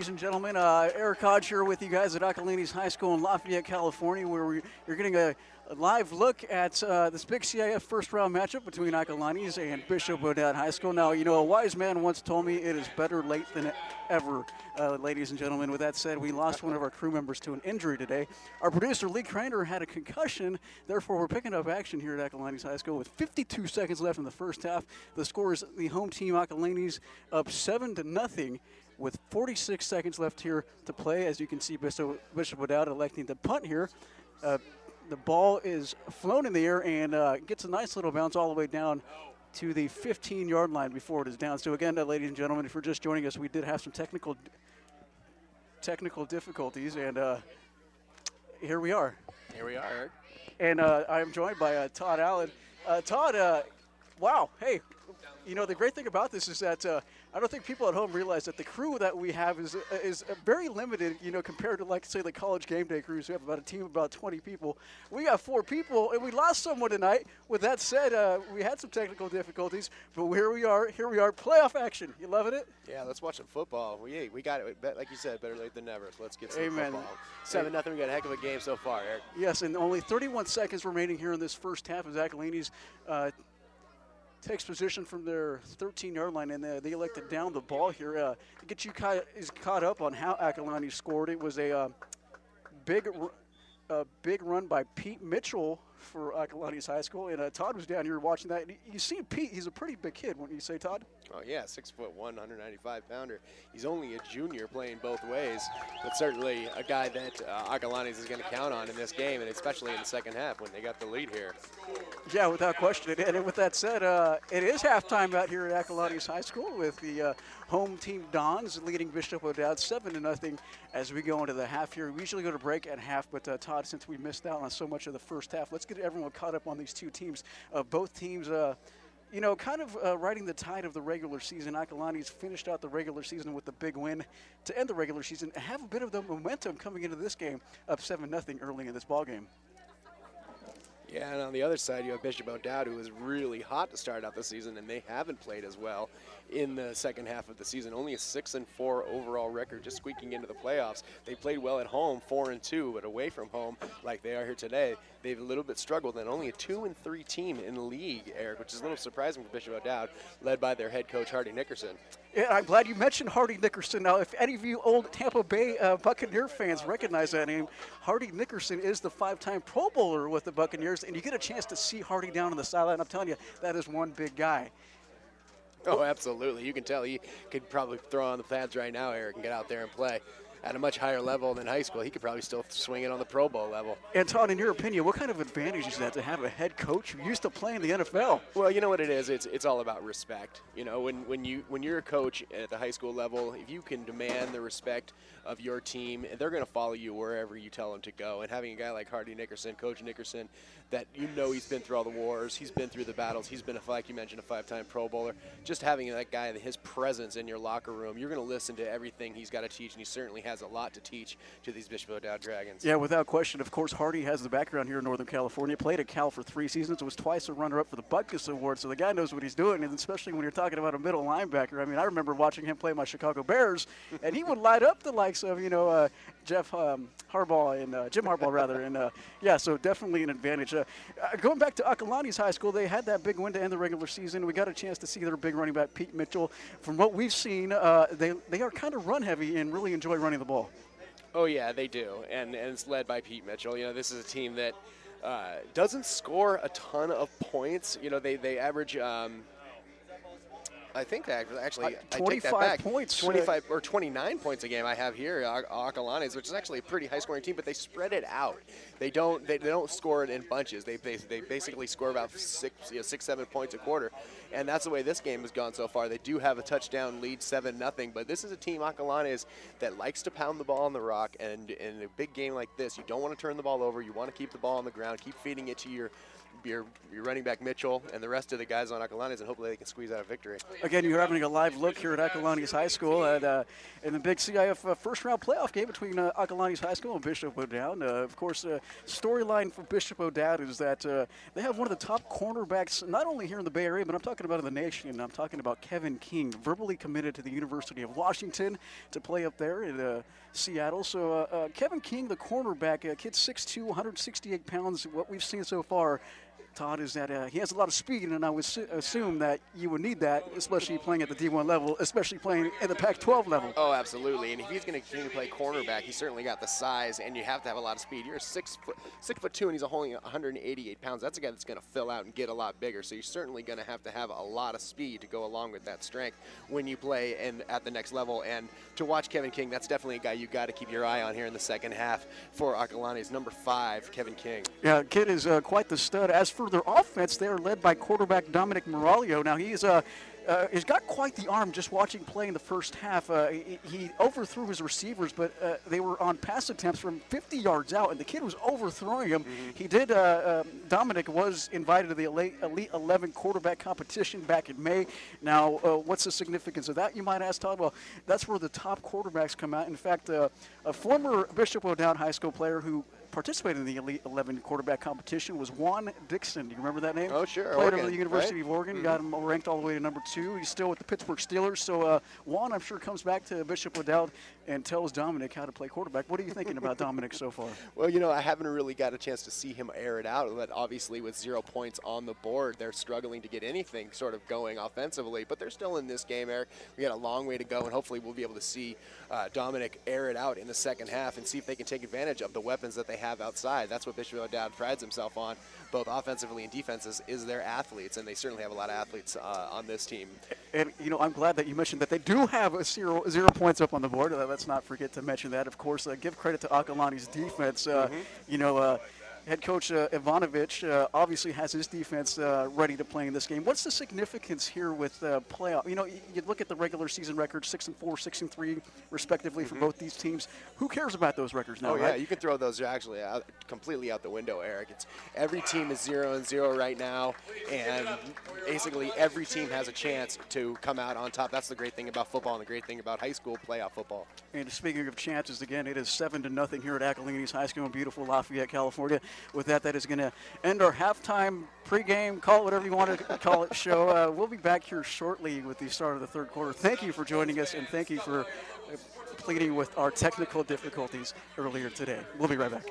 ladies and gentlemen. Eric Hodge here with you guys at Acalanes High School in Lafayette, California, where you're getting a live look at this big CIF first-round matchup between Acalanes and Bishop Woodad High School. Now, you know, a wise man once told me it is better late than ever, ladies and gentlemen. With that said, we lost one of our crew members to an injury today. Our producer, Lee Craner, had a concussion. Therefore, we're picking up action here at Acalanes High School with 52 seconds left in the first half. The score is the home team, Acalanes, up 7-0. With 46 seconds left here to play. As you can see, Bishop Woodad electing to punt here. The ball is flown in the air and gets a nice little bounce all the way down to the 15-yard line before it is down. So again, ladies and gentlemen, if you're just joining us, we did have some technical difficulties, and here we are. Here we are, Eric. And I am joined by Todd Allen. Todd, wow, hey, you know, the great thing about this is that I don't think people at home realize that the crew that we have is very limited, you know, compared to, like, say, the college game day crews who have about a team of about 20 people. We got 4 people, and we lost someone tonight. With that said, we had some technical difficulties, but here we are, playoff action. You loving it? Yeah, let's watch some football. We got it. Like you said, better late than never. So let's get some Amen. football. 7-0. We got a heck of a game so far, Eric. Yes, and only 31 seconds remaining here in this first half as Acalanes takes position from their 13-yard line, and they elected down the ball here. To get you caught up on how Acalanes scored, it was a big run by Pete Mitchell for Acalanes High School, and Todd was down here watching that. And you see Pete, he's a pretty big kid, wouldn't you say, Todd? Oh, yeah, 6'1", 195-pounder. He's only a junior playing both ways, but certainly a guy that Acalanes is going to count on in this game, and especially in the second half when they got the lead here. Yeah, without question. And with that said, it is halftime out here at Acalanes High School with the home team Dons leading Bishop Woodad 7-0 as we go into the half here. We usually go to break at half, but Todd, since we missed out on so much of the first half, let's get everyone caught up on these two teams. Both teams, you know, kind of riding the tide of the regular season. Acalanes finished out the regular season with the big win to end the regular season and have a bit of the momentum coming into this game, up 7-0 early in this ball game. Yeah, and on the other side, you have Bishop Woodad, who was really hot to start out the season, and they haven't played as well in the second half of the season. Only a 6-4 overall record, just squeaking into the playoffs. They played well at home, 4-2, but away from home, like they are here today, they've a little bit struggled, and only a 2-3 team in the league, Eric, which is a little surprising for Bishop Woodad, led by their head coach, Hardy Nickerson. Yeah, I'm glad you mentioned Hardy Nickerson. Now, if any of you old Tampa Bay Buccaneer fans recognize that name, Hardy Nickerson is the 5-time Pro Bowler with the Buccaneers, and you get a chance to see Hardy down on the sideline. I'm telling you, that is one big guy. Oh, absolutely. You can tell he could probably throw on the pads right now, Eric, and get out there and play at a much higher level than high school. He could probably still swing it on the Pro Bowl level. And Todd, in your opinion, what kind of advantage is that to have a head coach who used to play in the NFL? Well, you know what it is. It's all about respect. You know, when you're a coach at the high school level, if you can demand the respect of your team, they're going to follow you wherever you tell them to go. And having a guy like Hardy Nickerson, Coach Nickerson, that you know he's been through all the wars, he's been through the battles, he's been, like you mentioned, a 5-time Pro Bowler. Just having that guy and his presence in your locker room, you're going to listen to everything he's got to teach, and he certainly has a lot to teach to these Bishop Woodad Dragons. Yeah, without question. Of course, Hardy has the background here in Northern California, played at Cal for 3 seasons, was twice a runner-up for the Butkus Award, so the guy knows what he's doing, and especially when you're talking about a middle linebacker. I mean, I remember watching him play my Chicago Bears, and he would light up the likes of, you know, Jeff Harbaugh and Jim Harbaugh, rather. And, yeah, so definitely an advantage. Going back to Acalanes High School, they had that big win to end the regular season. We got a chance to see their big running back, Pete Mitchell. From what we've seen, they are kind of run-heavy and really enjoy running the ball. Oh, yeah, they do, and it's led by Pete Mitchell. You know, this is a team that doesn't score a ton of points. You know, they average I think that actually, I take that back. 25 points. 25 or 29 points a game I have here, Acalanes, which is actually a pretty high-scoring team, but they spread it out. They don't score it in bunches. They basically score about 6-7 points a quarter, and that's the way this game has gone so far. They do have a touchdown lead, 7-0, but this is a team, Acalanes, that likes to pound the ball on the rock, and in a big game like this, you don't want to turn the ball over. You want to keep the ball on the ground, keep feeding it to your running back Mitchell and the rest of the guys on Acalanes, and hopefully they can squeeze out a victory. Again, you're having a live look here at Acalanes High School in the big CIF first-round playoff game between Acalanes High School and Bishop O'Dowd. Of course, storyline for Bishop O'Dowd is that they have one of the top cornerbacks, not only here in the Bay Area, but I'm talking about in the nation. I'm talking about Kevin King, verbally committed to the University of Washington to play up there in Seattle. So Kevin King, the cornerback, kid 6'2", 168 pounds. What we've seen so far, Todd, is that he has a lot of speed, and I would assume that you would need that, especially playing at the D1 level, especially playing at the Pac-12 level. Oh, absolutely. And if he's going to continue to play cornerback, he's certainly got the size, and you have to have a lot of speed. You're 6'2", and he's only 188 pounds. That's a guy that's going to fill out and get a lot bigger. So you're certainly going to have a lot of speed to go along with that strength when you play and at the next level. And to watch Kevin King, that's definitely a guy you got to keep your eye on here in the second half for Acalanes. Number 5, Kevin King. Yeah, kid is quite the stud. As for their offense, they are led by quarterback Dominic Moralio. Now, he's got quite the arm. Just watching play in the first half, he overthrew his receivers, but they were on pass attempts from 50 yards out, and the kid was overthrowing him. He did. Dominic was invited to the Elite 11 quarterback competition back in May. Now, what's the significance of that, you might ask, Todd? Well, that's where the top quarterbacks come out. In fact, a former Bishop O'Dowd High School player who participated in the Elite 11 quarterback competition was Juan Dixon. Do you remember that name? Oh, sure. Played Oregon, over the University right? of Oregon, got him ranked all the way to number 2. He's still with the Pittsburgh Steelers. So Juan, I'm sure, comes back to Bishop O'Dowd and tells Dominic how to play quarterback. What are you thinking about Dominic so far? Well, I haven't really got a chance to see him air it out. But obviously, with 0 points on the board, they're struggling to get anything sort of going offensively. But they're still in this game, Eric. We got a long way to go, and hopefully we'll be able to see Dominic air it out in the second half and see if they can take advantage of the weapons that they have outside. That's what Bishop O'Dowd prides himself on, both offensively and defenses, is their athletes, and they certainly have a lot of athletes on this team. And, I'm glad that you mentioned that they do have a zero points up on the board. Let's not forget to mention that. Of course, give credit to Acalanes' defense. Head coach Ivanovic obviously has his defense ready to play in this game. What's the significance here with playoff? You look at the regular season records, 6-4, 6-3, respectively, for both these teams. Who cares about those records now? Oh, yeah, right? you can throw those actually completely out the window, Eric. Every team is 0-0 right now, and basically every team has a chance to come out on top. That's the great thing about football and the great thing about high school playoff football. And speaking of chances, again, it is 7-0 here at Acalanes High School in beautiful Lafayette, California. With that is going to end our halftime, pregame, call it whatever you want to call it, show. We'll be back here shortly with the start of the third quarter. Thank you for joining us, and thank you for pleading with our technical difficulties earlier today. We'll be right back.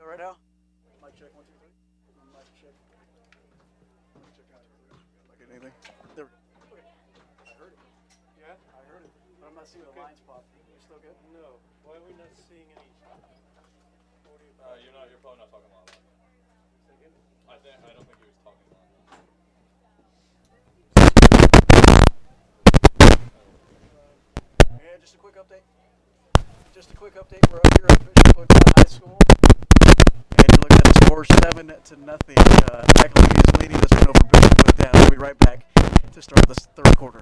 Right now? Mic check, 1, 2, 3. Mic check. Mic check out. Like anything? There. Okay. I heard it. Yeah? I heard it. But I'm not seeing the lines pop. You still good? No. Why are we not seeing any You're probably not talking loud enough. I don't think he was talking loud enough. Yeah, just a quick update. Just a quick update. We're up here at Bishop O'Dowd High School, and you're looking at the score 7-0. Acalanes is leading this one over Bishop O'Dowd. We'll be right back to start this third quarter.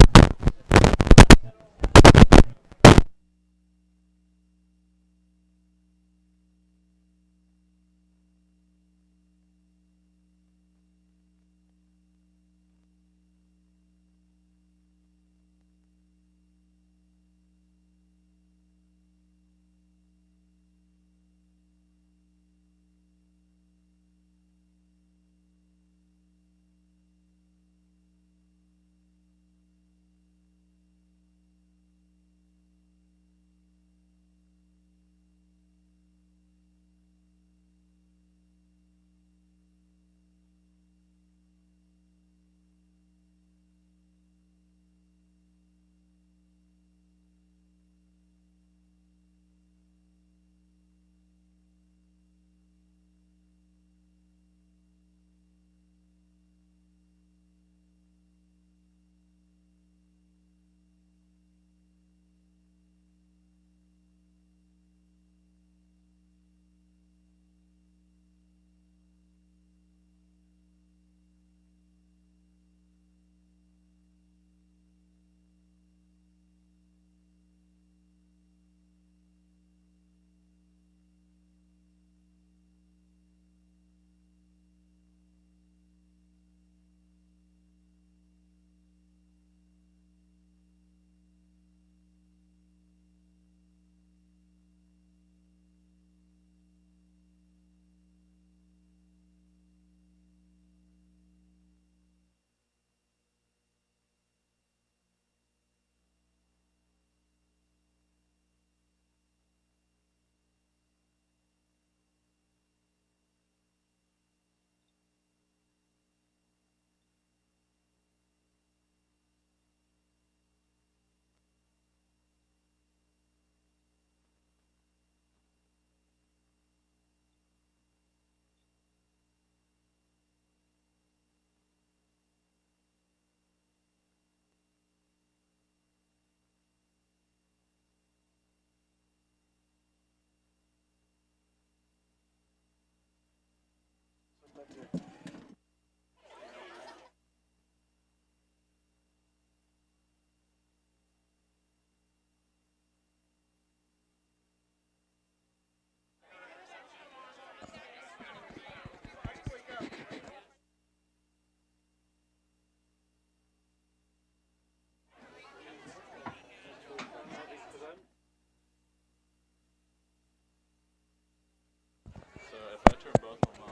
So if I turn both of them on,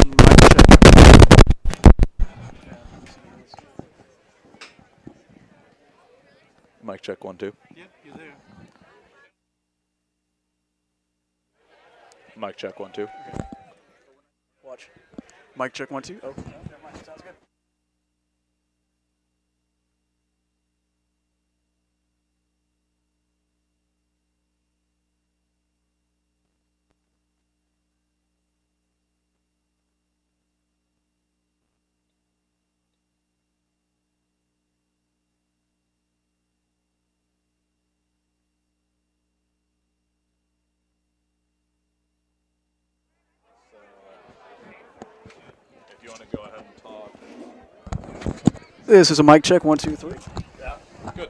Mic check. mic check 1 2. Yeah, you're there. Mic check 1 2. Okay. Watch. Mic check 1 2. Oh, no, never mind. Sounds good. If you want to go ahead and talk. This is a mic check 1 2 3. Yeah. Good.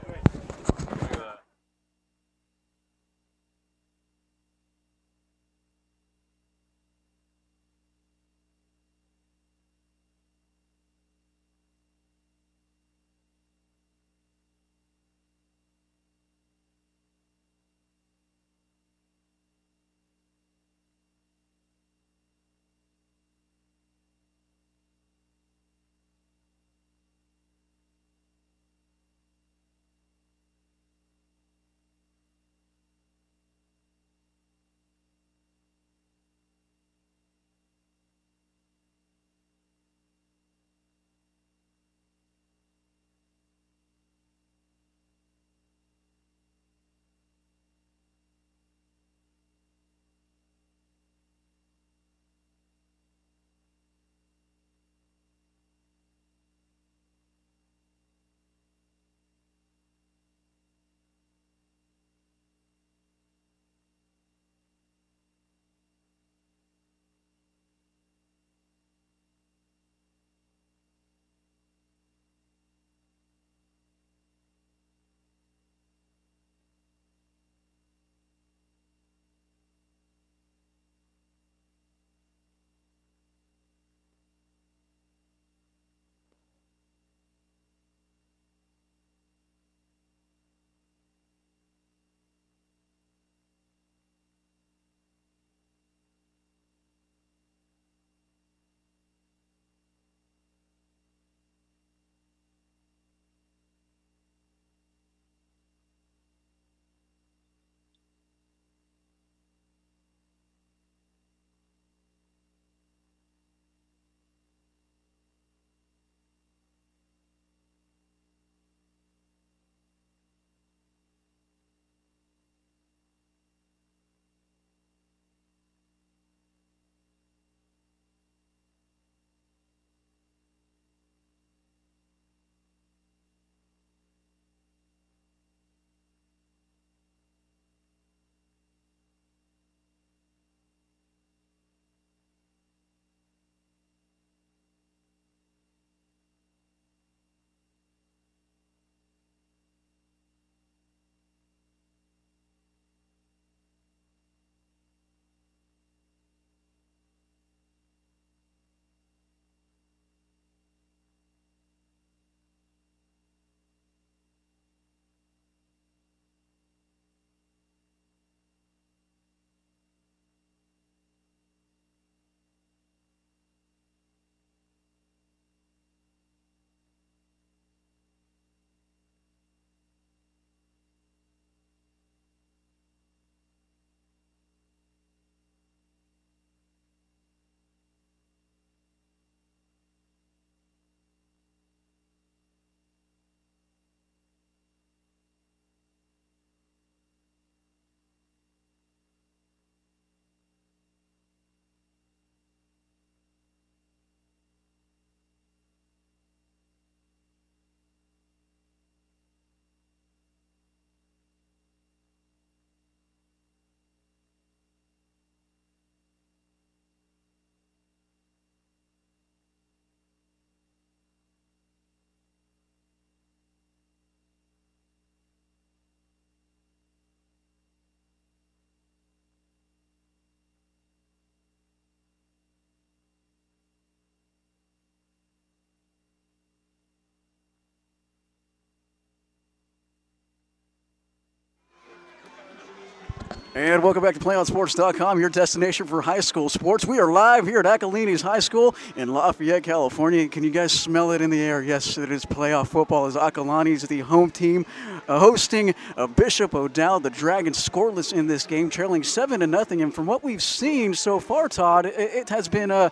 And welcome back to PlayOnSports.com, your destination for high school sports. We are live here at Acalanes High School in Lafayette, California. Can you guys smell it in the air? Yes, it is playoff football as Acalanes, the home team, hosting Bishop O'Dowd. The Dragons scoreless in this game, trailing 7-0. And from what we've seen so far, Todd, it has been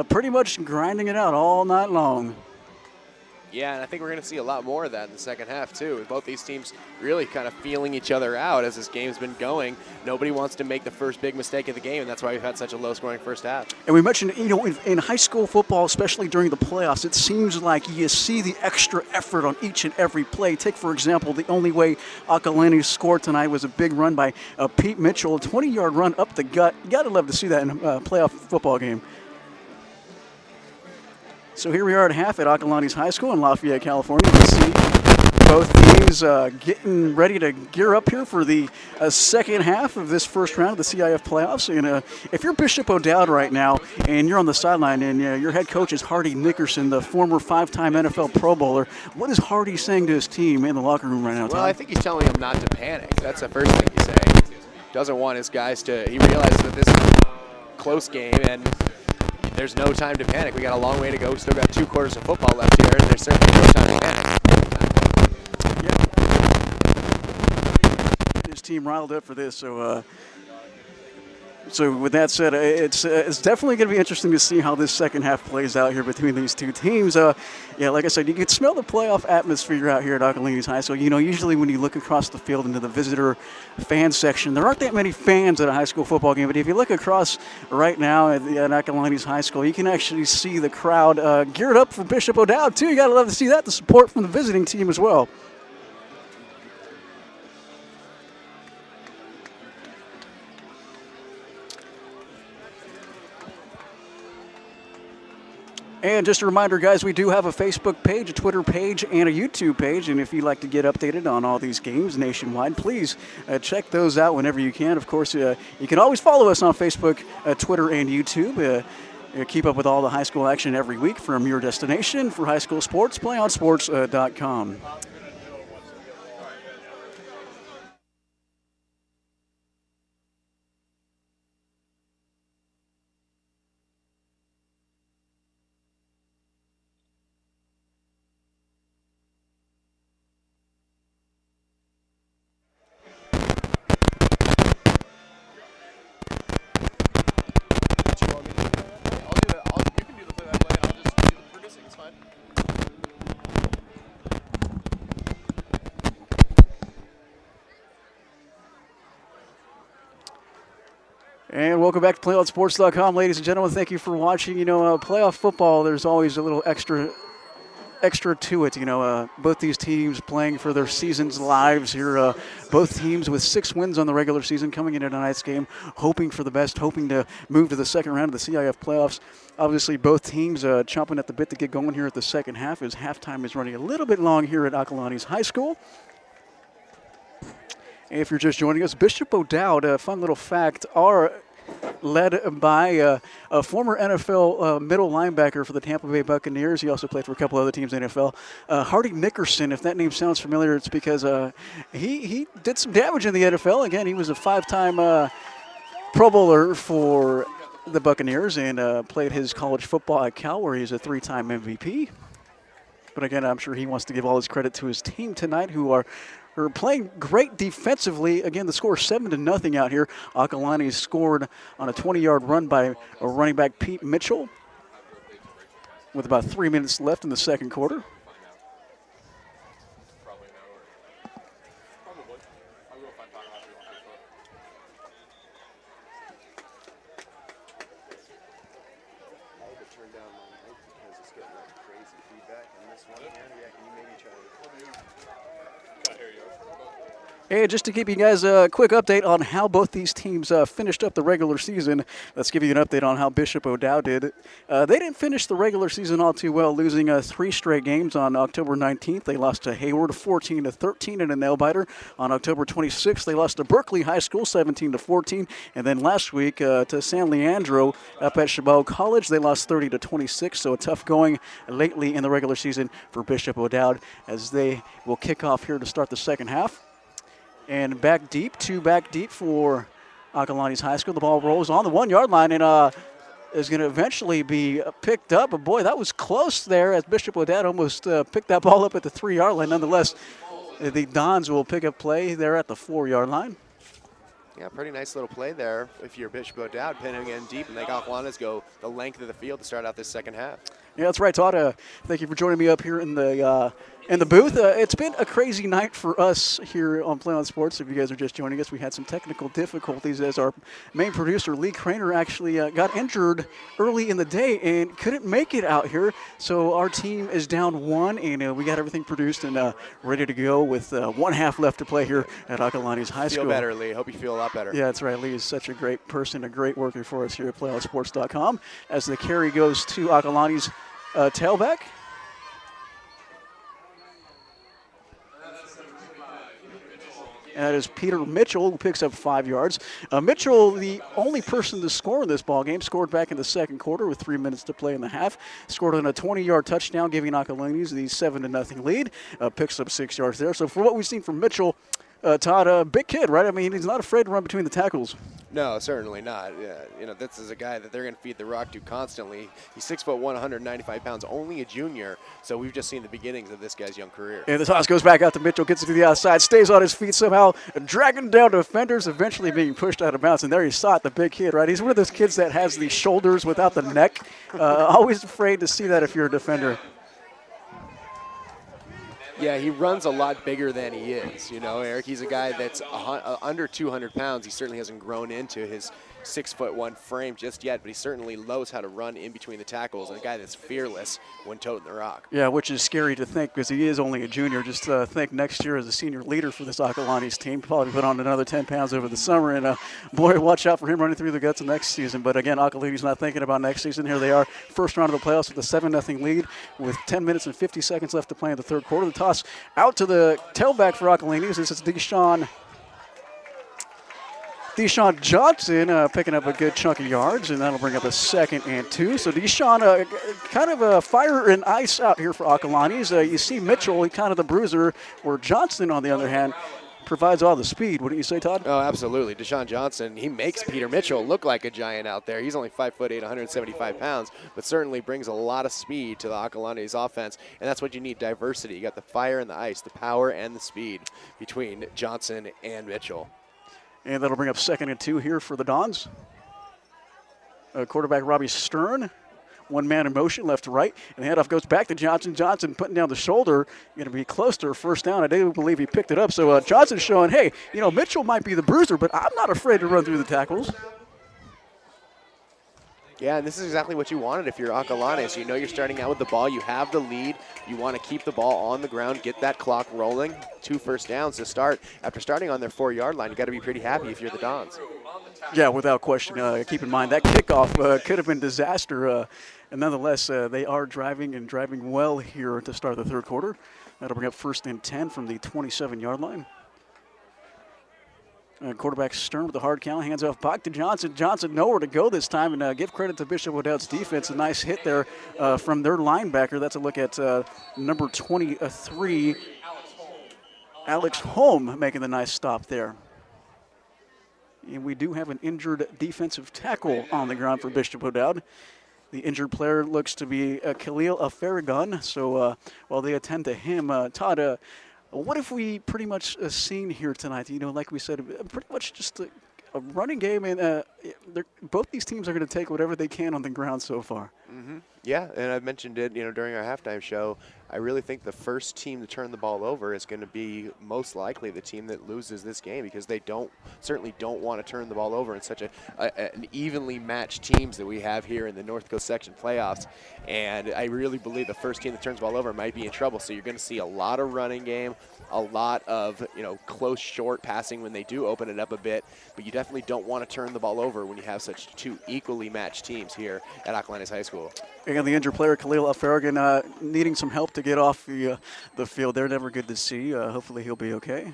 pretty much grinding it out all night long. Yeah, and I think we're going to see a lot more of that in the second half, too, with both these teams really kind of feeling each other out as this game's been going. Nobody wants to make the first big mistake of the game, and that's why we've had such a low-scoring first half. And we mentioned, in high school football, especially during the playoffs, it seems like you see the extra effort on each and every play. Take, for example, the only way Acalanes scored tonight was a big run by Pete Mitchell, a 20-yard run up the gut. You got to love to see that in a playoff football game. So here we are at half at Acalanes High School in Lafayette, California. You see both teams getting ready to gear up here for the second half of this first round of the CIF playoffs. And if you're Bishop O'Dowd right now and you're on the sideline and your head coach is Hardy Nickerson, the former 5-time NFL Pro Bowler, what is Hardy saying to his team in the locker room right now, Tom? Well, I think he's telling them not to panic. That's the first thing he's saying. Doesn't want his guys to – he realizes that this is a close game and – there's no time to panic. We got a long way to go. We still got 2 quarters of football left here, and there's certainly no time to panic. Yeah. His team riled up for this, so with that said, it's definitely going to be interesting to see how this second half plays out here between these two teams. Yeah, like I said, you can smell the playoff atmosphere out here at Acalanes High School. Usually when you look across the field into the visitor fan section, there aren't that many fans at a high school football game. But if you look across right now at Acalanes High School, you can actually see the crowd geared up for Bishop O'Dowd, too. You got to love to see that, the support from the visiting team as well. And just a reminder, guys, we do have a Facebook page, a Twitter page, and a YouTube page. And if you'd like to get updated on all these games nationwide, please check those out whenever you can. Of course, you can always follow us on Facebook, Twitter, and YouTube. Keep up with all the high school action every week from your destination for high school sports, PlayOnSports.com. And welcome back to PlayOnSports.com, ladies and gentlemen. Thank you for watching. Playoff football, there's always a little extra to it. Both these teams playing for their season's lives here. Both teams with 6 wins on the regular season coming into tonight's game, hoping for the best, hoping to move to the second round of the CIF playoffs. Obviously, both teams chomping at the bit to get going here at the second half as halftime is running a little bit long here at Acalanes High School. If you're just joining us, Bishop O'Dowd, a fun little fact, are led by a former NFL middle linebacker for the Tampa Bay Buccaneers. He also played for a couple other teams in the NFL. Hardy Nickerson, if that name sounds familiar, it's because he did some damage in the NFL. Again, he was a 5-time Pro Bowler for the Buccaneers and played his college football at Cal, where he's a 3-time MVP. But again, I'm sure he wants to give all his credit to his team tonight, who are playing great defensively. Again, the score is 7-0 out here. Acalanes scored on a 20-yard run by running back Pete Mitchell with about 3 minutes left in the second quarter. And just to give you guys a quick update on how both these teams finished up the regular season, let's give you an update on how Bishop O'Dowd did. They didn't finish the regular season all too well, losing 3 straight games on October 19th. They lost to Hayward 14-13 in a nail-biter. On October 26th, they lost to Berkeley High School 17-14. And then last week to San Leandro up at Chabot College, they lost 30-26. So a tough going lately in the regular season for Bishop O'Dowd as they will kick off here to start the second half. And back deep for Acalanes High School. The ball rolls on the 1 yard line and is going to eventually be picked up. But boy, that was close there as Bishop Odette almost picked that ball up at the 3 yard line. Nonetheless, the Dons will pick up play there at the 4 yard line. Yeah, pretty nice little play there if you're Bishop O'Dowd, pinning in deep, and they got Acalanes go the length of the field to start out this second half. Yeah, that's right, Todd. Thank you for joining me up here in the booth. It's been a crazy night for us here on PlayOn Sports. If you guys are just joining us, we had some technical difficulties as our main producer, Lee Craner, actually got injured early in the day and couldn't make it out here. So our team is down 1, and we got everything produced and ready to go with 1 half left to play here at Acalanes High School. Feel better, Lee. Hope you feel a lot better. Yeah, that's right. Lee is such a great person, a great worker for us here at PlayOnSports.com. As the carry goes to Acalanes tailback. And that is Peter Mitchell, who picks up 5 yards. Mitchell, the only person to score in this ballgame, scored back in the second quarter with 3 minutes to play in the half. Scored on a 20-yard touchdown, giving Acalanes the 7-0 lead. Picks up 6 yards there. So for what we've seen from Mitchell, Todd, big kid, right? I mean, he's not afraid to run between the tackles. No, certainly not. Yeah, this is a guy that they're going to feed the rock to constantly. He's 6'1", 195 pounds, only a junior. So we've just seen the beginnings of this guy's young career. And the toss goes back out to Mitchell, gets it to the outside, stays on his feet somehow, dragging down defenders, eventually being pushed out of bounds. And there you saw it, the big kid, right? He's one of those kids that has the shoulders without the neck. Always afraid to see that if you're a defender. Yeah, he runs a lot bigger than he is. You know, Eric, he's a guy that's under 200 pounds. He certainly hasn't grown into his 6'1" frame just yet, but he certainly knows how to run in between the tackles, and a guy that's fearless when toting the rock. Yeah, which is scary to think because he is only a junior. Just think next year as a senior leader for this Acalanes team, probably put on another 10 pounds over the summer, and boy, watch out for him running through the guts of next season. But again, Acalanes not thinking about next season. Here they are, first round of the playoffs with a 7-0 lead with 10 minutes and 50 seconds left to play in the third quarter. The toss out to the tailback for Acalanes. This is Deshaun Johnson picking up a good chunk of yards, and that'll bring up a 2nd and 2. So Deshaun kind of a fire and ice out here for Acalanes. You see Mitchell, kind of the bruiser, where Johnson, on the other hand, provides all the speed. Wouldn't you say, Todd? Oh, absolutely. Deshaun Johnson, he makes Peter Mitchell look like a giant out there. He's only 5'8", 175 pounds, but certainly brings a lot of speed to the Acalanes offense, and that's what you need, diversity. You got the fire and the ice, the power and the speed between Johnson and Mitchell. And that'll bring up 2nd and 2 here for the Dons. Quarterback Robbie Stern, one man in motion, left to right, and the handoff goes back to Johnson. Johnson putting down the shoulder, going to be close to a first down. I do believe he picked it up. So Johnson's showing, hey, you know, Mitchell might be the bruiser, but I'm not afraid to run through the tackles. Yeah, and this is exactly what you wanted if you're Acalanes. You know you're starting out with the ball. You have the lead. You want to keep the ball on the ground, get that clock rolling. 2 first downs to start. After starting on their 4-yard line, you got to be pretty happy if you're the Dons. Yeah, without question. Keep in mind that kickoff could have been disaster. And nonetheless, they are driving well here to start the third quarter. That'll bring up 1st and 10 from the 27-yard line. Quarterback Stern with the hard count, hands off back to Johnson. Johnson nowhere to go this time, and give credit to Bishop O'Dowd's defense. A nice hit there from their linebacker. That's a look at number 23, Alex Holm, making the nice stop there. And we do have an injured defensive tackle on the ground for Bishop O'Dowd. The injured player looks to be Khalil Afaragon. So while they attend to him, Todd, what have we pretty much seen here tonight? You know, like we said, pretty much just a running game, and both these teams are going to take whatever they can on the ground so far. Mm-hmm. Yeah, and I mentioned it, you know, during our halftime show. I really think the first team to turn the ball over is going to be most likely the team that loses this game, because they certainly don't want to turn the ball over in such an evenly matched teams that we have here in the North Coast Section playoffs. And I really believe the first team that turns the ball over might be in trouble. So you're going to see a lot of running game, a lot of, you know, close, short passing when they do open it up a bit. But you definitely don't want to turn the ball over when you have such 2 equally matched teams here at Acalanes High School. And the injured player, Khalil Afaragan, needing some help to get off the field. They're never good to see. Hopefully he'll be okay.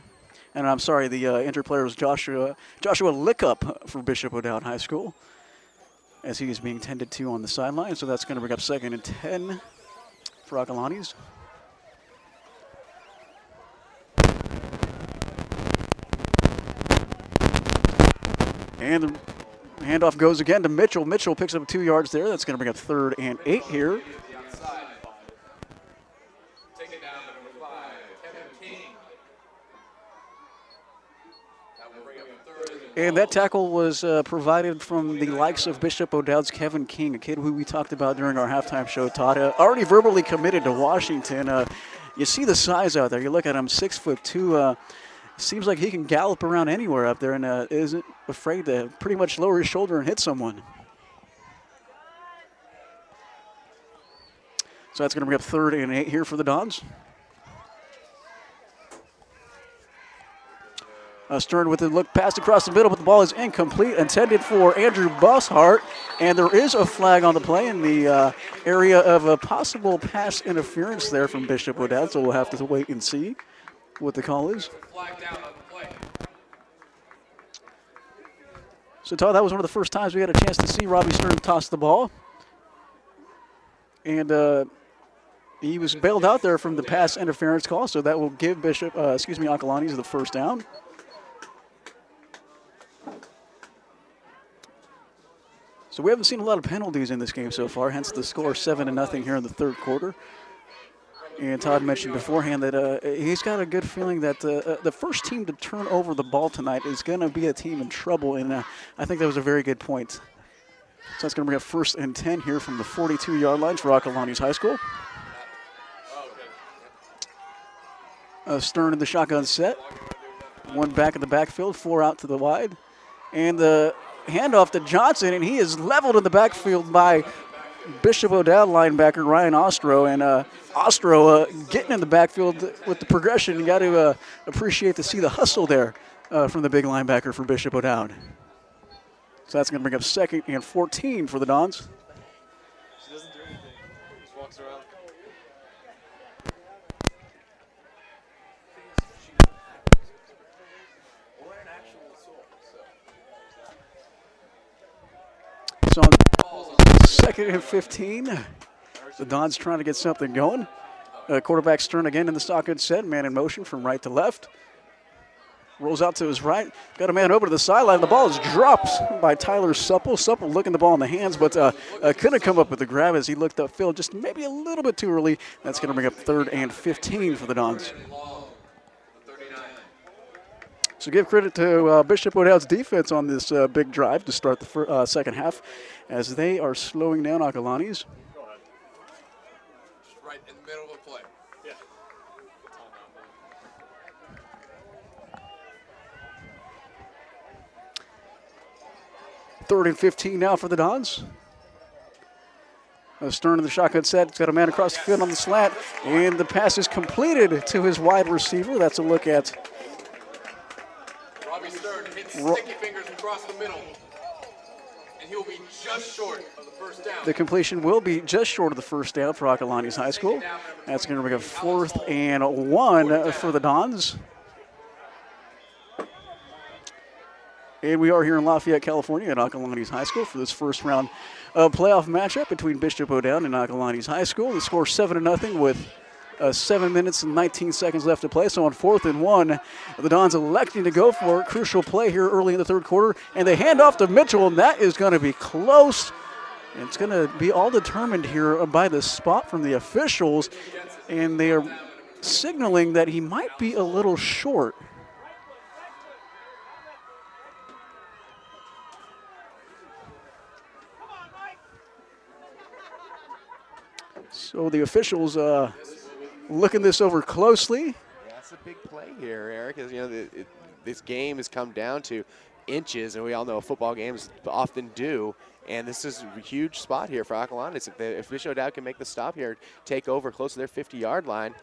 And I'm sorry, the injured player was Joshua Lickup for Bishop O'Dowd High School, as he is being tended to on the sideline. So that's going to bring up 2nd and 10 for Acalanes. And the handoff goes again to Mitchell. Mitchell picks up 2 yards there. That's going to bring up 3rd and 8 here. And that tackle was provided from the likes of Bishop O'Dowd's Kevin King, a kid who we talked about during our halftime show, Todd. Already verbally committed to Washington. You see the size out there. You look at him, 6'2". Seems like he can gallop around anywhere up there and isn't afraid to pretty much lower his shoulder and hit someone. So that's going to bring up 3rd and 8 here for the Dons. Stern with a look passed across the middle, but the ball is incomplete, intended for Andrew Bosshart. And there is a flag on the play in the area of a possible pass interference there from Bishop O'Dowd, so we'll have to wait and see what the call is. So, Todd, that was one of the first times we had a chance to see Robbie Stern toss the ball. And he was bailed out there from the pass interference call, so that will give Acalanes the first down. So we haven't seen a lot of penalties in this game so far, hence the score 7-0 here in the 3rd quarter. And Todd mentioned beforehand that he's got a good feeling that the first team to turn over the ball tonight is going to be a team in trouble, and I think that was a very good point. So that's going to bring up 1st and 10 here from the 42-yard line for Acalanes High School. Stern in the shotgun set. 1 back in the backfield, 4 out to the wide. And the handoff to Johnson, and he is leveled in the backfield by Bishop O'Dowd linebacker Ryan Ostro. And Ostro getting in the backfield with the progression. You got to appreciate to see the hustle there from the big linebacker for Bishop O'Dowd. So that's going to bring up 2nd and 14 for the Dons. She doesn't do anything. Just walks around. So on 2nd and 15, the Dons trying to get something going. Quarterback Stern again in the shotgun set, man in motion from right to left. Rolls out to his right, got a man over to the sideline. The ball is dropped by Tyler Supple. Supple looking the ball in the hands, but couldn't come up with the grab as he looked upfield just maybe a little bit too early. That's going to bring up 3rd and 15 for the Dons. So give credit to Bishop O'Dowd's defense on this big drive to start the second half as they are slowing down Acalanes. Go ahead. Just right in the middle of the play. Yeah. 3rd and 15 now for the Dons. Stern in the shotgun set. He's got a man across the field on the slant, and the pass is completed to his wide receiver. That's a look at Robbie Stern hits sticky fingers across the middle, and he'll be just short of the first down. The completion will be just short of the first down for Acalanes High School. That's going to bring up 4th and 1 for the Dons. And we are here in Lafayette, California at Acalanes High School for this first round playoff matchup between Bishop O'Dowd and Acalanes High School. The score 7-0 with 7 minutes and 19 seconds left to play. So on 4th and 1, the Dons electing to go for a crucial play here early in the 3rd quarter. And they hand off to Mitchell, and that is going to be close. It's going to be all determined here by the spot from the officials. And they are signaling that he might be a little short. So the officials looking this over closely. Yeah, that's a big play here, Eric. As you know, this game has come down to inches, and we all know football games often do. And this is a huge spot here for Acalanes. If Bishop O'Dowd can make the stop here, take over close to their 50-yard line,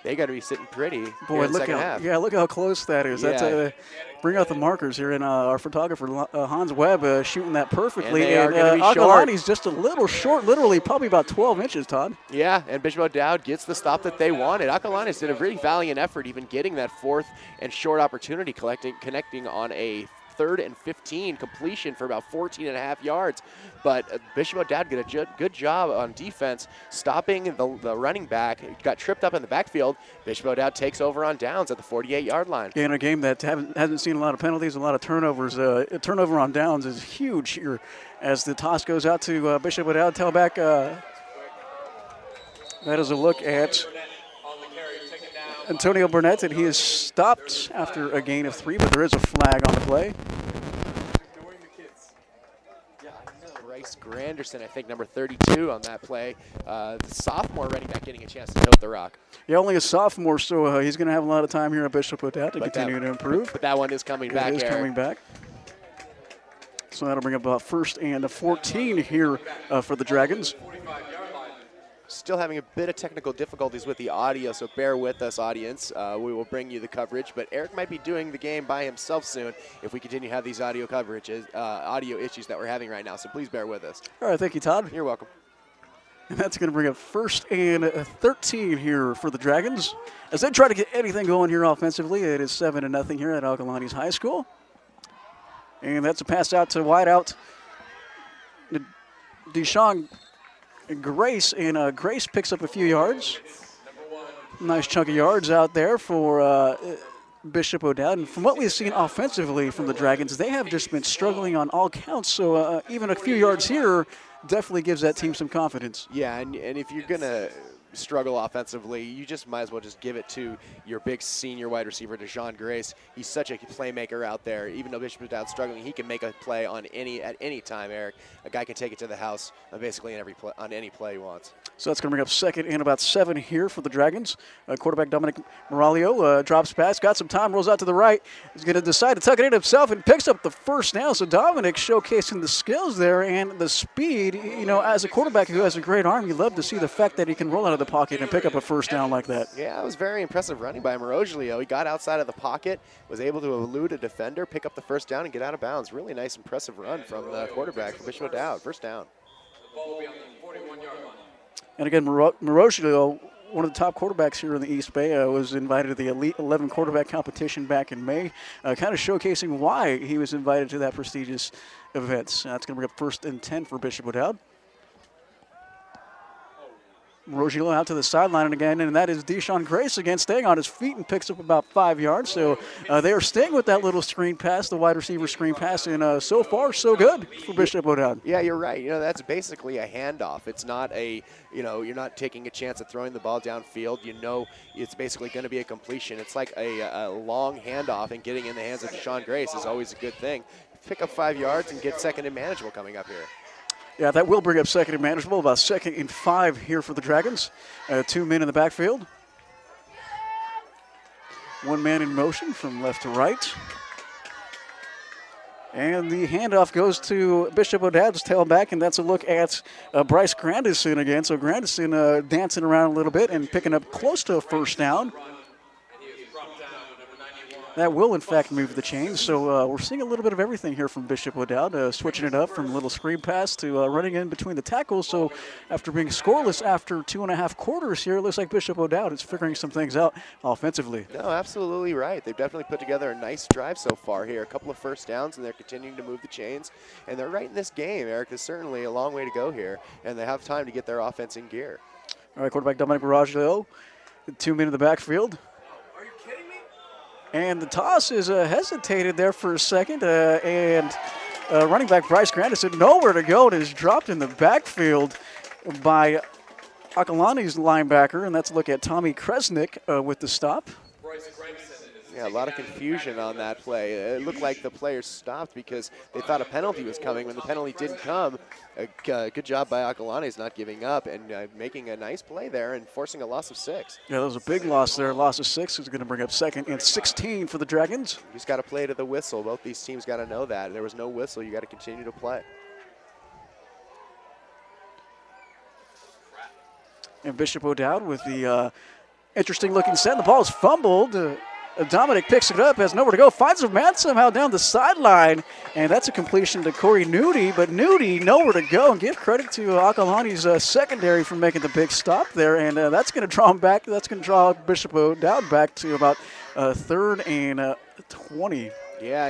they got to be sitting pretty. Boy, look how close that is. Yeah. That's bring out the markers here, and our photographer Hans Webb shooting that perfectly. And Acalanes just a little short, literally probably about 12 inches, Todd. Yeah, and Bishop O'Dowd gets the stop that they wanted. Acalanes did a really valiant effort even getting that 4th and short opportunity connecting on a 3rd and 15 completion for about 14.5 yards. But Bishop O'Dowd did a good job on defense, stopping the running back. He got tripped up in the backfield. Bishop O'Dowd takes over on downs at the 48-yard line. In a game that hasn't seen a lot of penalties, a lot of turnovers, a turnover on downs is huge here as the toss goes out to Bishop O'Dowd. Tailback, that is a look at Antonio Burnett, and he is stopped after a gain of 3, but there is a flag on the play. Bryce Granderson, I think, number 32 on that play. The sophomore running back getting a chance to tote the rock. Yeah, only a sophomore, so he's going to have a lot of time here at Bishop O'Dowd to continue to improve. But that one is coming back, It is coming back. So that'll bring up about 1st and 14 here for the Dragons. Still having a bit of technical difficulties with the audio, so bear with us, audience. We will bring you the coverage, but Eric might be doing the game by himself soon if we continue to have these audio issues that we're having right now, so please bear with us. All right, thank you, Todd. You're welcome. And that's going to bring up 1st and 13 here for the Dragons. As they try to get anything going here offensively, it is 7-0 here at Acalanes High School. And that's a pass out to wide out Deshaun Grace, and Grace picks up a few yards. Nice chunk of yards out there for Bishop O'Dowd. And from what we've seen offensively from the Dragons, they have just been struggling on all counts. So even a few yards here definitely gives that team some confidence. Yeah, and if you're going to struggle offensively, you just might as well just give it to your big senior wide receiver, Deshaun Grace. He's such a playmaker out there. Even though Bishop O'Dowd's struggling, he can make a play at any time, Eric. A guy can take it to the house basically on any play he wants. So that's going to bring up 2nd and about 7 here for the Dragons. Quarterback Dominic Moralio drops pass, got some time, rolls out to the right. He's going to decide to tuck it in himself and picks up the 1st down. So Dominic showcasing the skills there and the speed. You know, as a quarterback who has a great arm, you love to see the fact that he can roll out of the pocket and pick up a 1st down like that. Yeah, it was very impressive running by Moroglio. He got outside of the pocket, was able to elude a defender, pick up the 1st down, and get out of bounds. Really nice, impressive run from the quarterback for Bishop O'Dowd. 1st down. The ball will be on the 41-yard line. And again, Moroglio, one of the top quarterbacks here in the East Bay, was invited to the Elite 11 quarterback competition back in May, kind of showcasing why he was invited to that prestigious event. That's going to bring up 1st and 10 for Bishop O'Dowd. Moroglio out to the sideline again, and that is Deshaun Grace again, staying on his feet and picks up about 5 yards. So they are staying with that little screen pass, the wide receiver screen pass, and so far so good for Bishop O'Dowd. Yeah, you're right. You know, that's basically a handoff. It's not a, you're not taking a chance at throwing the ball downfield. You know, it's basically going to be a completion. It's like a long handoff, and getting in the hands of Deshaun Grace is always a good thing. Pick up 5 yards and get 2nd and manageable coming up here. Yeah, that will bring up 2nd and manageable, about 2nd and 5 here for the Dragons. 2 men in the backfield. 1 man in motion from left to right. And the handoff goes to Bishop O'Dowd's tailback, and that's a look at Bryce Grandison again. So Grandison dancing around a little bit and picking up close to a 1st down. That will, in fact, move the chains. So we're seeing a little bit of everything here from Bishop O'Dowd, switching it up from a little screen pass to running in between the tackles. So after being scoreless after 2.5 quarters here, it looks like Bishop O'Dowd is figuring some things out offensively. No, absolutely right. They've definitely put together a nice drive so far here. A couple of 1st downs, and they're continuing to move the chains. And they're right in this game, Eric. There's certainly a long way to go here, and they have time to get their offense in gear. All right, quarterback Dominic Moroglio, 2 men in the backfield. And the toss is hesitated there for a second, and running back Bryce Grandison nowhere to go, and is dropped in the backfield by Acalanes linebacker, and that's a look at Tommy Kresnick with the stop. Yeah, a lot of confusion on that play. It looked like the players stopped because they thought a penalty was coming. When the penalty didn't come, good job by Acalanes not giving up and making a nice play there and forcing a loss of 6. Yeah, that was a big loss there. Loss of 6 is going to bring up 2nd and 16 for the Dragons. You just got to play to the whistle. Both these teams got to know that. There was no whistle. You got to continue to play. And Bishop O'Dowd with the interesting looking set. The ball is fumbled. Dominic picks it up, has nowhere to go, finds a man somehow down the sideline, and that's a completion to Corey Nudie, but Nudie nowhere to go, and give credit to Acalanes' secondary for making the big stop there, and that's going to draw him back. That's going to draw Bishop O'Dowd back to about 3rd and 20. Yeah,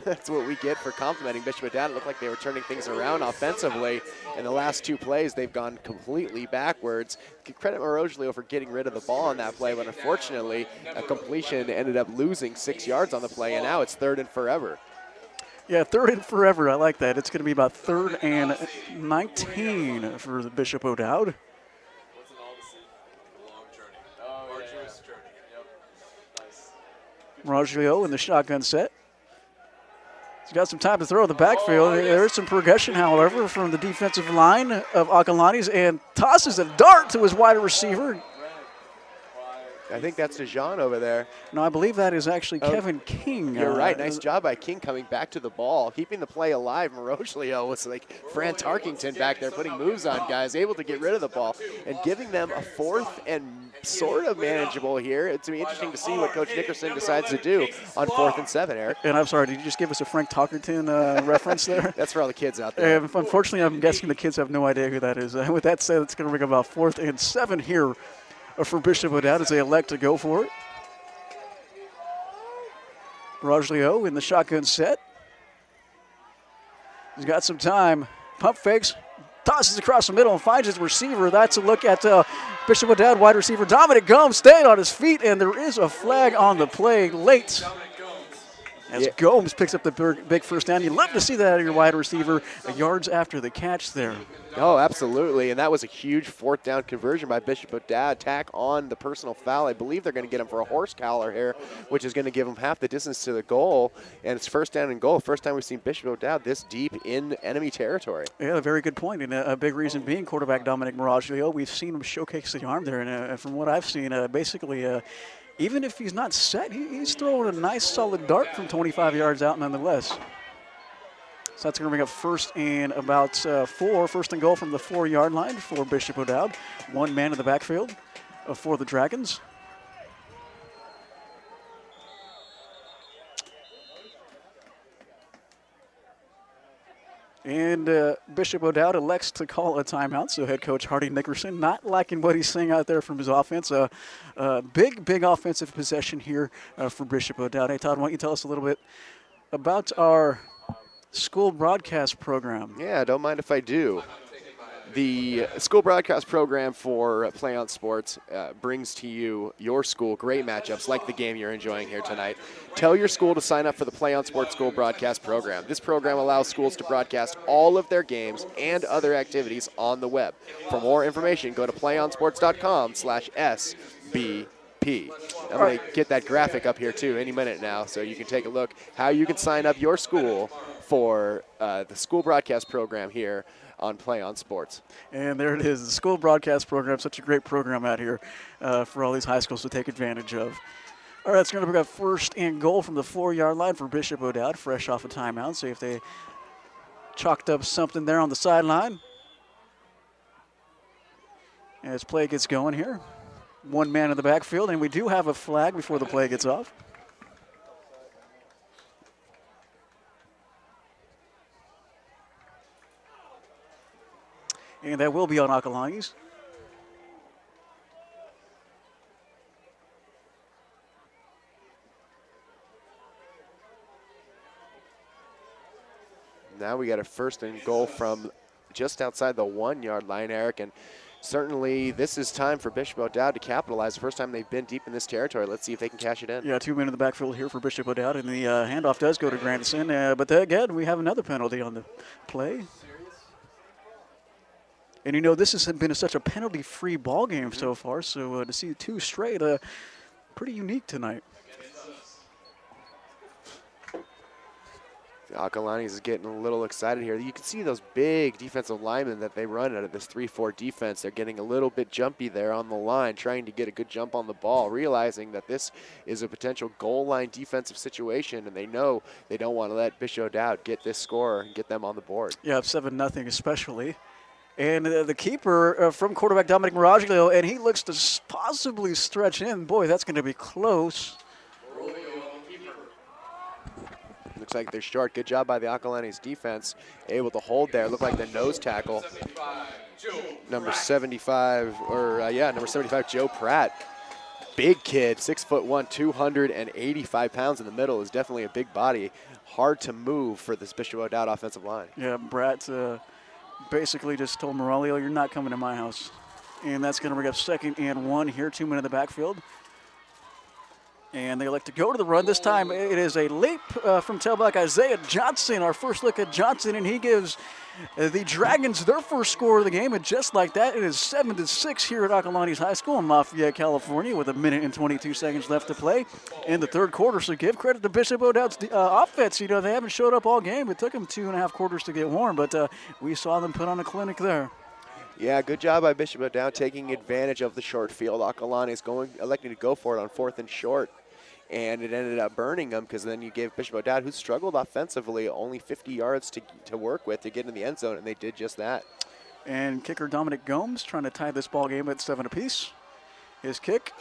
That's what we get for complimenting Bishop O'Dowd. It looked like they were turning things around offensively. In the last 2 plays, they've gone completely backwards. Credit Moroglio for getting rid of the ball on that play, but unfortunately, a completion ended up losing 6 yards on the play, and now it's 3rd and forever. Yeah, 3rd and forever. I like that. It's going to be about 3rd and 19 for the Bishop O'Dowd. Moroglio in the shotgun set. He's got some time to throw in the backfield. There's some progression, however, from the defensive line of Acalanes, and tosses a dart to his wide receiver. I think that's DeJean over there. No, I believe that is actually Kevin King. You're right. Nice job by King coming back to the ball, keeping the play alive. Moroglio was like Fran Tarkington back there putting moves on guys, able to get rid of the ball and giving them a 4th and sort of manageable here. It's going to be interesting to see what Coach Nickerson decides to do on 4th and 7, Eric. And I'm sorry, did you just give us a Frank Tarkington reference there? That's for all the kids out there. Unfortunately, I'm guessing the kids have no idea who that is. With that said, it's going to bring about 4th and 7 here for Bishop O'Dowd as they elect to go for it. Moroglio in the shotgun set. He's got some time. Pump fakes, tosses across the middle and finds his receiver. That's a look at Bishop O'Dowd wide receiver Dominic Gomes staying on his feet, and there is a flag on the play late. As Gomes picks up the big first down. You love to see that out of your wide receiver yards after the catch there. Oh, absolutely, and that was a huge 4th down conversion by Bishop O'Dowd. Tack on the personal foul. I believe they're going to get him for a horse collar here, which is going to give him half the distance to the goal, and it's 1st down and goal. First time we've seen Bishop O'Dowd this deep in enemy territory. Yeah, a very good point, and a big reason being quarterback Dominic Moroglio. We've seen him showcase the arm there, and from what I've seen, basically even if he's not set, he's throwing a nice solid dart from 25 yards out nonetheless. So that's going to bring up 1st and about 4, 1st and goal from the 4-yard line for Bishop O'Dowd. 1 man in the backfield for the Dragons. And Bishop O'Dowd elects to call a timeout, so head coach Hardy Nickerson not liking what he's seeing out there from his offense. Big offensive possession here for Bishop O'Dowd. Hey, Todd, why don't you tell us a little bit about our school broadcast program? Yeah, don't mind if I do. The school broadcast program for PlayOn Sports brings to you, your school, great matchups like the game you're enjoying here tonight. Tell your school to sign up for the PlayOn Sports School Broadcast Program. This program allows schools to broadcast all of their games and other activities on the web. For more information, go to playonsports.com/SBP. I'm going to get that graphic up here, too, any minute now, so you can take a look how you can sign up your school for the school broadcast program here on PlayOn Sports. And there it is, the school broadcast program, such a great program out here for all these high schools to take advantage of. All right, it's going to bring up 1st and goal from the 4-yard line for Bishop O'Dowd, fresh off a timeout. See if they chalked up something there on the sideline. As play gets going here. 1 man in the backfield, and we do have a flag before the play gets off. And that will be on Acalanes. Now we got a 1st and goal from just outside the 1-yard line, Eric, and certainly this is time for Bishop O'Dowd to capitalize. The first time they've been deep in this territory. Let's see if they can cash it in. Yeah, 2 men in the backfield here for Bishop O'Dowd, and the handoff does go to Grandison, but again, we have another penalty on the play. And, you know, this has been such a penalty-free ball game so far, so to see 2 straight, pretty unique tonight. Acalanes is getting a little excited here. You can see those big defensive linemen that they run out of this 3-4 defense. They're getting a little bit jumpy there on the line, trying to get a good jump on the ball, realizing that this is a potential goal line defensive situation, and they know they don't want to let Bishop O'Dowd get this score and get them on the board. Yeah, 7-0 especially. And the keeper from quarterback Dominic Moroglio, and he looks to possibly stretch in. Boy, that's going to be close. Looks like they're short. Good job by the Acalanes defense. Able to hold there. Looked like the nose tackle. Number 75, Joe Pratt. big kid, 6'1", 285 pounds in the middle, is definitely a big body. Hard to move for this Bishop O'Dowd offensive line. Yeah, Bratt basically just told Morello, you're not coming to my house. And that's going to bring up 2nd and 1 here, 2 men in the backfield. And they elect to go to the run. This time it is a leap from tailback Isaiah Johnson. Our first look at Johnson, and he gives the Dragons their first score of the game. And just like that, it is 7-6 here at Acalanes High School in Lafayette, California, with 1 minute and 22 seconds left to play in the third quarter. So give credit to Bishop O'Dowd's offense. You know, they haven't showed up all game. It took them 2.5 quarters to get warm, but we saw them put on a clinic there. Yeah, good job by Bishop O'Dowd taking advantage of the short field. Acalanes electing to go for it on 4th and short. And it ended up burning them because then you gave Bishop O'Dowd, who struggled offensively, only 50 yards to work with to get in the end zone, and they did just that. And kicker Dominic Gomes trying to tie this ball game at 7 apiece. His kick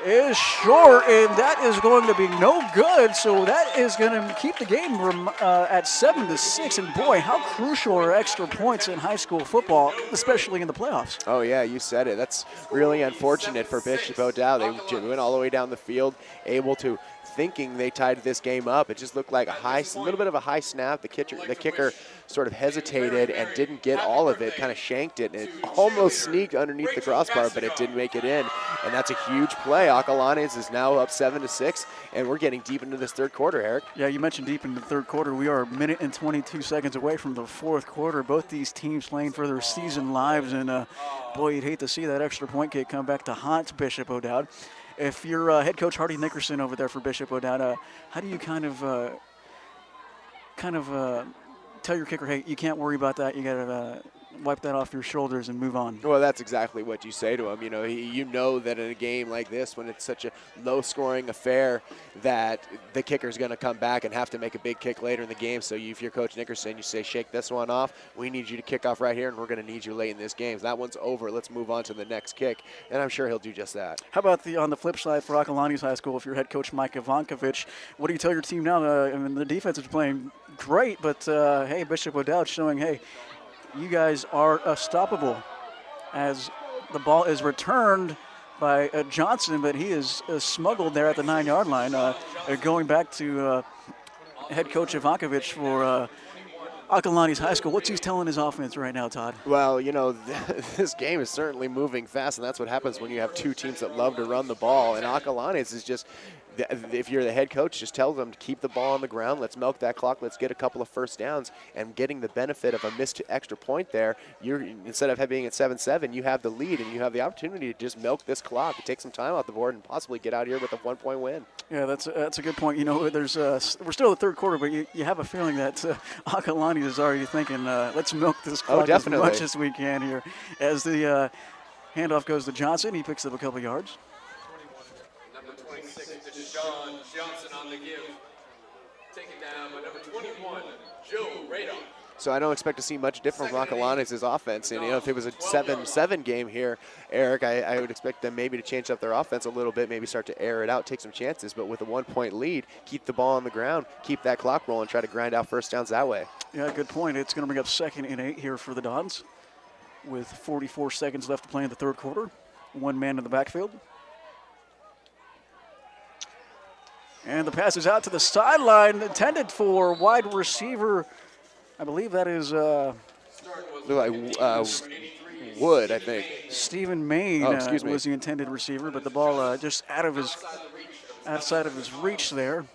is short, and that is going to be no good. So that is going to keep the game at 7-6. And boy, how crucial are extra points in high school football, especially in the playoffs. Oh yeah, you said it. That's really unfortunate for Bishop O'Dowd. They went all the way down the field, able to thinking they tied this game up. It just looked like a little bit of a high snap. The kicker sort of hesitated and didn't get all of it, kind of shanked it, and it almost sneaked underneath the crossbar, but it didn't make it in. And that's a huge play. Acalanes is now up 7-6, and we're getting deep into this third quarter, Eric. Yeah, you mentioned deep into the third quarter. We are 1 minute and 22 seconds away from the fourth quarter. Both these teams playing for their season lives, and boy, you'd hate to see that extra point kick come back to haunt Bishop O'Dowd. If you're head coach Hardy Nickerson over there for Bishop O'Dowd, how do you kind of tell your kicker, hey, you can't worry about that. You got to wipe that off your shoulders and move on? Well, that's exactly what you say to him. You know, you know that in a game like this, when it's such a low-scoring affair, that the kicker's going to come back and have to make a big kick later in the game. So if you're Coach Nickerson, you say, shake this one off. We need you to kick off right here, and we're going to need you late in this game. So that one's over. Let's move on to the next kick, and I'm sure he'll do just that. How about on the flip side for Acalanes High School, if you're head coach Mike Ivankovich, what do you tell your team now? I mean, the defense is playing great, but, hey, Bishop O'Dowd showing, hey, you guys are unstoppable, as the ball is returned by Johnson, but he is smuggled there at the 9-yard line. Going back to head coach Ivankovich for Acalanes High School. What's he telling his offense right now, Todd? Well, you know, this game is certainly moving fast, and that's what happens when you have two teams that love to run the ball. And Acalanes is just, if you're the head coach, just tell them to keep the ball on the ground. Let's milk that clock. Let's get a couple of first downs. And getting the benefit of a missed extra point there, instead of being at 7-7, you have the lead, and you have the opportunity to just milk this clock, take some time off the board, and possibly get out here with a 1-point win. Yeah, that's a good point. You know, there's we're still in the third quarter, but you have a feeling that Acalanes is already thinking, let's milk this clock as much as we can here. As the handoff goes to Johnson, he picks up a couple yards. Number 26 is John Johnson on the give. Taken down by number 21, Joe Radon. So I don't expect to see much different from Acalanes' offense. And, you know, if it was a 7-7 game here, Eric, I would expect them maybe to change up their offense a little bit, maybe start to air it out, take some chances. But with a 1-point lead, keep the ball on the ground, keep that clock rolling, try to grind out first downs that way. Yeah, good point. It's going to bring up 2nd and 8 here for the Dons with 44 seconds left to play in the third quarter. One man in the backfield. And the pass is out to the sideline, intended for wide receiver. I believe that is Wood, I think. Stephen Main was the intended receiver, but the ball just outside of his reach there.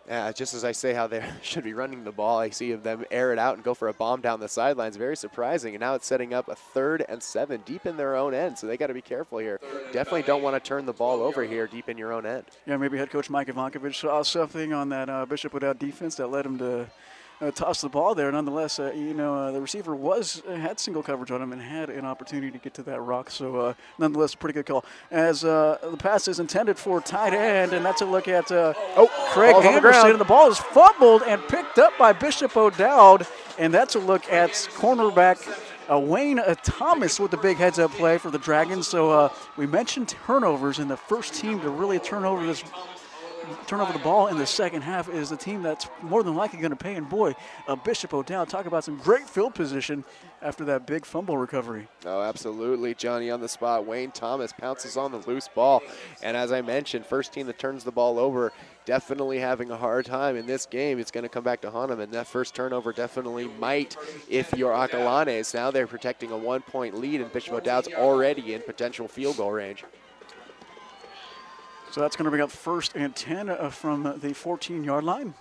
Yeah, just as I say how they should be running the ball, I see them air it out and go for a bomb down the sidelines. Very surprising. And now it's setting up a 3rd and 7 deep in their own end. So they got to be careful here. Definitely don't want to turn the ball over here deep in your own end. Yeah, maybe head coach Mike Ivankovich saw something on that Bishop O'Dowd defense that led him to toss the ball there. Nonetheless, the receiver had single coverage on him and had an opportunity to get to that rock. So, nonetheless, pretty good call. As the pass is intended for tight end, and that's a look at Craig Anderson. And the ball is fumbled and picked up by Bishop O'Dowd, and that's a look at cornerback Wayne Thomas with the big heads-up play for the Dragons. So we mentioned turnovers, and the first team to really turn over turn over the ball in the second half is the team that's more than likely going to pay. And boy, Bishop O'Dowd, talk about some great field position after that big fumble recovery. Oh, absolutely. Johnny on the spot. Wayne Thomas pounces on the loose ball. And as I mentioned, first team that turns the ball over definitely having a hard time in this game. It's going to come back to haunt them. And that first turnover definitely might if you're Acalanes. Now they're protecting a 1-point lead, and Bishop O'Dowd's already in potential field goal range. So that's going to bring up 1st and 10 from the 14-yard line.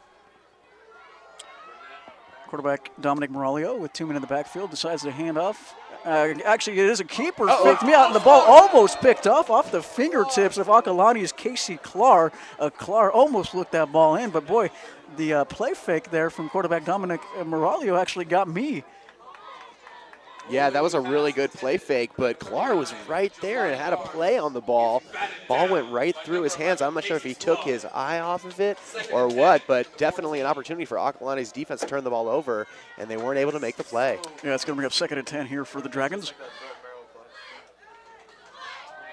Quarterback Dominic Moralio with 2 men in the backfield decides to hand off. Actually, it is a keeper. Faked me out, and the ball almost picked off the fingertips of Acalanes' Casey Clark. Clark almost looked that ball in, but boy, the play fake there from quarterback Dominic Moralio actually got me. Yeah, that was a really good play fake, but Clark was right there and had a play on the ball. Ball went right through his hands. I'm not sure if he took his eye off of it or what, but definitely an opportunity for Acalanes' defense to turn the ball over, and they weren't able to make the play. Yeah, it's going to bring up 2nd and 10 here for the Dragons.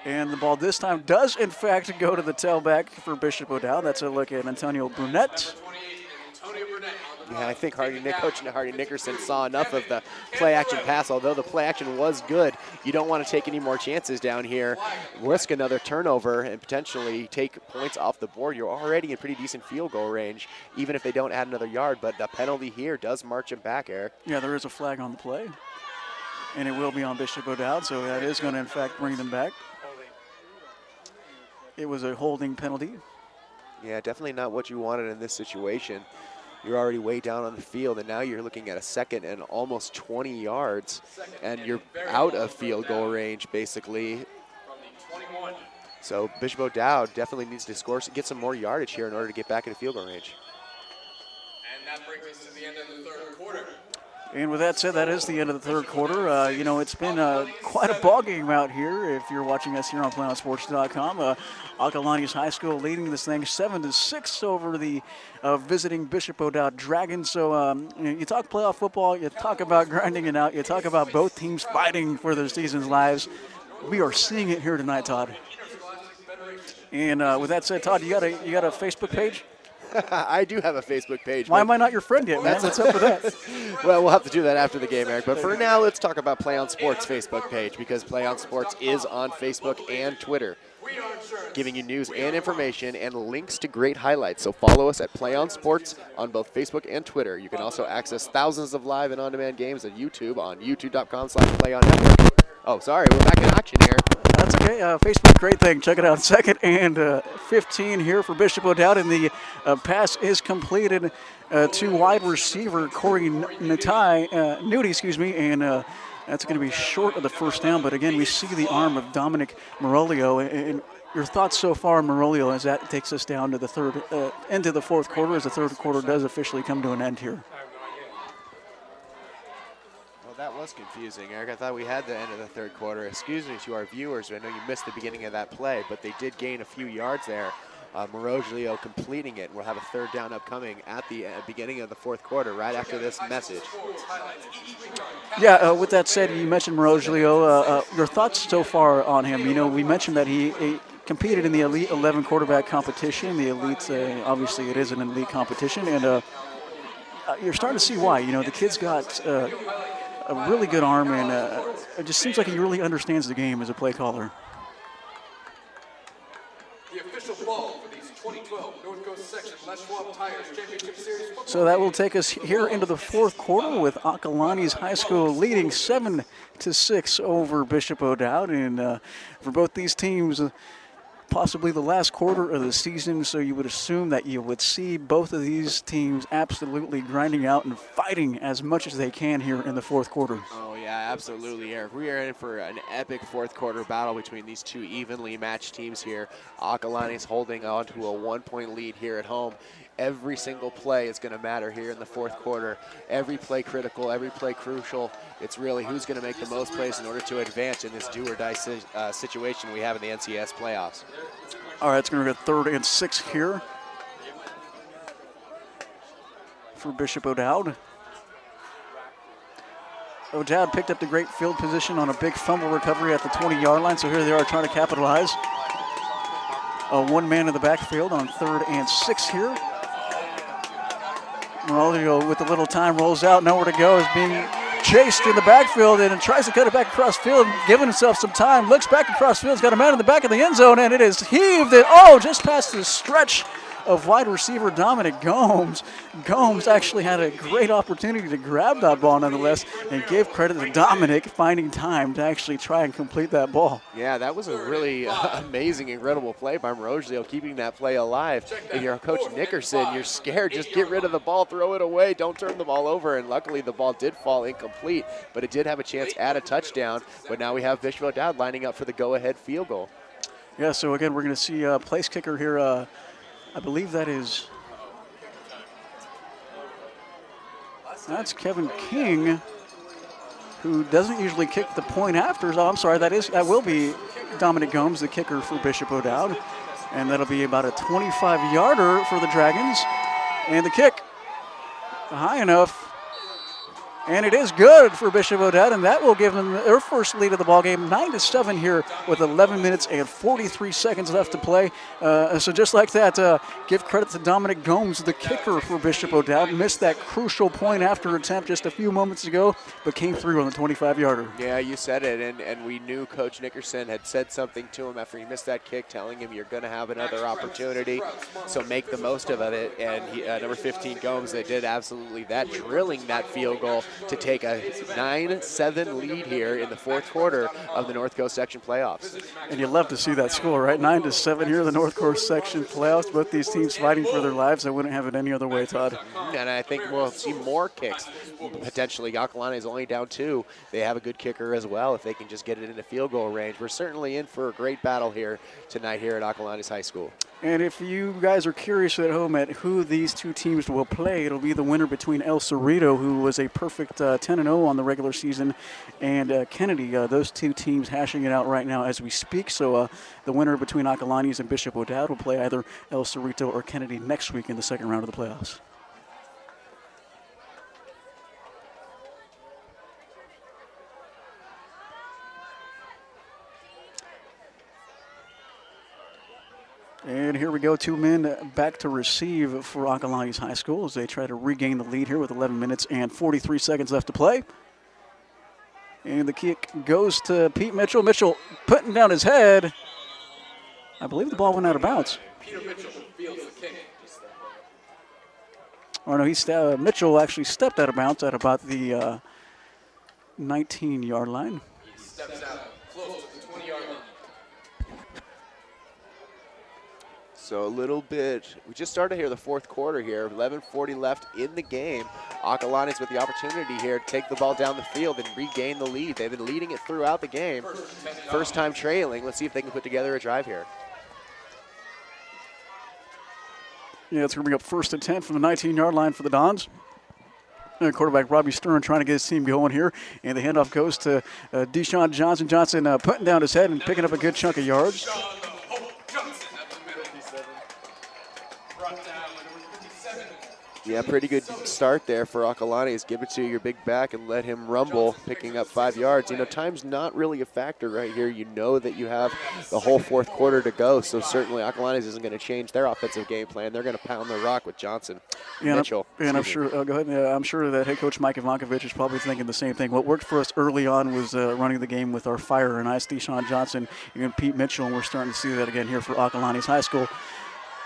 And the ball this time does, in fact, go to the tailback for Bishop O'Dowd. That's a look at Antonio Brunette. Yeah, I think Coach Hardy Nickerson saw enough of the play-action pass. Although the play-action was good, you don't want to take any more chances down here. Risk another turnover and potentially take points off the board. You're already in pretty decent field goal range, even if they don't add another yard. But the penalty here does march him back, Eric. Yeah, there is a flag on the play, and it will be on Bishop O'Dowd, so that is going to, in fact, bring them back. It was a holding penalty. Yeah, definitely not what you wanted in this situation. You're already way down on the field, and now you're looking at a 2nd and almost 20 yards, and you're out of field goal range, basically. So Bishop O'Dowd definitely needs to score, get some more yardage here in order to get back into field goal range. And that brings us to the end of the 3rd quarter. And with that said, that is the end of the 3rd quarter. You know, it's been quite a ball game out here. If you're watching us here on PlayOnSports.com, Acalanes High School leading this thing 7-6 over the visiting Bishop O'Dowd Dragons. So you talk playoff football, you talk about grinding it out, you talk about both teams fighting for their season's lives. We are seeing it here tonight, Todd. And with that said, Todd, you got a Facebook page? I do have a Facebook page. Why am I not your friend yet, man? What's up with that? Well, we'll have to do that after the game, Eric. But for now, let's talk about Play On Sports Facebook page, because Play On Sports is on Facebook and Twitter, giving you news and information and links to great highlights. So follow us at Play On Sports on both Facebook and Twitter. You can also access thousands of live and on-demand games at YouTube on youtube.com/PlayOnNetwork. Oh, sorry, we're back in action here. That's okay. Facebook, great thing. Check it out. 2nd and 15 here for Bishop O'Dowd, and the pass is completed to wide receiver Corey Nudie, and that's going to be short of the 1st down. But again, we see the arm of Dominic Moralio. And your thoughts so far, Moralio, as that takes us down to the into the 4th quarter, as the 3rd quarter does officially come to an end here. That was confusing, Eric. I thought we had the end of the 3rd quarter. Excuse me to our viewers. I know you missed the beginning of that play, but they did gain a few yards there. Moroglio completing it. We'll have a 3rd down upcoming at the beginning of the 4th quarter, right after this message. Yeah, with that said, you mentioned Moroglio. Your thoughts so far on him? You know, we mentioned that he competed in the Elite 11 quarterback competition. The Elite, obviously, it is an elite competition, and you're starting to see why. You know, the kid's got a really good arm, and it just seems like he really understands the game as a play caller. The official ball for these 2012 North Coast Section Les Schwab Tires Championship Series football. So that will take us here into the 4th quarter with Acalanes High School leading 7-6 over Bishop O'Dowd, and for both these teams, possibly the last quarter of the season, so you would assume that you would see both of these teams absolutely grinding out and fighting as much as they can here in the 4th quarter. Oh, yeah, absolutely, Eric. We are in for an epic 4th quarter battle between these two evenly matched teams here. Acalanes holding on to a 1-point lead here at home. Every single play is going to matter here in the 4th quarter. Every play critical, every play crucial. It's really who's going to make the most plays in order to advance in this do-or-die situation we have in the NCS playoffs. All right, it's going to go 3rd and 6 here for Bishop O'Dowd. O'Dowd picked up the great field position on a big fumble recovery at the 20-yard line, so here they are trying to capitalize. one man in the backfield on 3rd and 6 here. Morello with a little time rolls out, nowhere to go, is being chased in the backfield and tries to cut it back across field, giving himself some time, looks back across field, has got a man in the back of the end zone, and it is heaved and just past the stretch of wide receiver Dominic Gomes. Gomes actually had a great opportunity to grab that ball nonetheless, and gave credit to Dominic finding time to actually try and complete that ball. Yeah, that was a really amazing, incredible play by Morello, keeping that play alive. If you're Coach Nickerson, you're scared. Just get rid of the ball, throw it away, don't turn the ball over. And luckily the ball did fall incomplete, but it did have a chance at a touchdown. But now we have Bishop O'Dowd lining up for the go-ahead field goal. Yeah, so again, we're going to see place kicker here. I believe that's Kevin King, who doesn't usually kick the point after. Oh, I'm sorry, that will be Dominic Gomes, the kicker for Bishop O'Dowd. And that'll be about a 25-yarder for the Dragons. And the kick, high enough. And it is good for Bishop O'Dowd, and that will give them their first lead of the ballgame, 9-7 here with 11 minutes and 43 seconds left to play. So just like that, give credit to Dominic Gomes, the kicker for Bishop O'Dowd. Missed that crucial point after attempt just a few moments ago, but came through on the 25-yarder. Yeah, you said it, and we knew Coach Nickerson had said something to him after he missed that kick, telling him you're going to have another opportunity, so make the most of it. And he, number 15, Gomes, that did absolutely that, drilling that field goal to take a 9-7 lead here in the 4th quarter of the North Coast Section playoffs. And you love to see that score, right? 9-7 here in the North Coast Section playoffs. Both these teams fighting for their lives. I wouldn't have it any other way, Todd. And I think we'll see more kicks potentially. Acalanes is only down 2. They have a good kicker as well if they can just get it into field goal range. We're certainly in for a great battle here tonight here at Acalanes High School. And if you guys are curious at home at who these two teams will play, it'll be the winner between El Cerrito, who was a perfect 10-0 on the regular season, and Kennedy. Those two teams hashing it out right now as we speak. So the winner between Acalanes and Bishop O'Dowd will play either El Cerrito or Kennedy next week in the second round of the playoffs. And here we go, 2 men back to receive for Acalanes High School as they try to regain the lead here with 11 minutes and 43 seconds left to play. And the kick goes to Pete Mitchell. Mitchell putting down his head. I believe the ball went out of bounds. Peter Mitchell fields the kick. Oh, no, Mitchell actually stepped out of bounds at about the 19-yard line. He steps out close to the 20-yard line. So a little bit, we just started here the 4th quarter here, 11:40 left in the game. Acalanes with the opportunity here to take the ball down the field and regain the lead. They've been leading it throughout the game. First time trailing. Let's see if they can put together a drive here. Yeah, it's going to bring up 1st and 10 from the 19-yard line for the Dons. And quarterback Robbie Stern trying to get his team going here. And the handoff goes to Deshaun Johnson. Johnson putting down his head and picking up a good chunk of yards. Yeah, pretty good start there for Acalanes. Give it to your big back and let him rumble, picking up 5 yards. You know, time's not really a factor right here. You know that you have the whole 4th quarter to go, so certainly Acalanes isn't going to change their offensive game plan. They're going to pound the rock with Johnson. Yeah, Mitchell. And I'm sure, go ahead. I'm sure that head coach Mike Ivankovich is probably thinking the same thing. What worked for us early on was running the game with our fire and ice, Deshaun Johnson and Pete Mitchell, and we're starting to see that again here for Acalanes High School.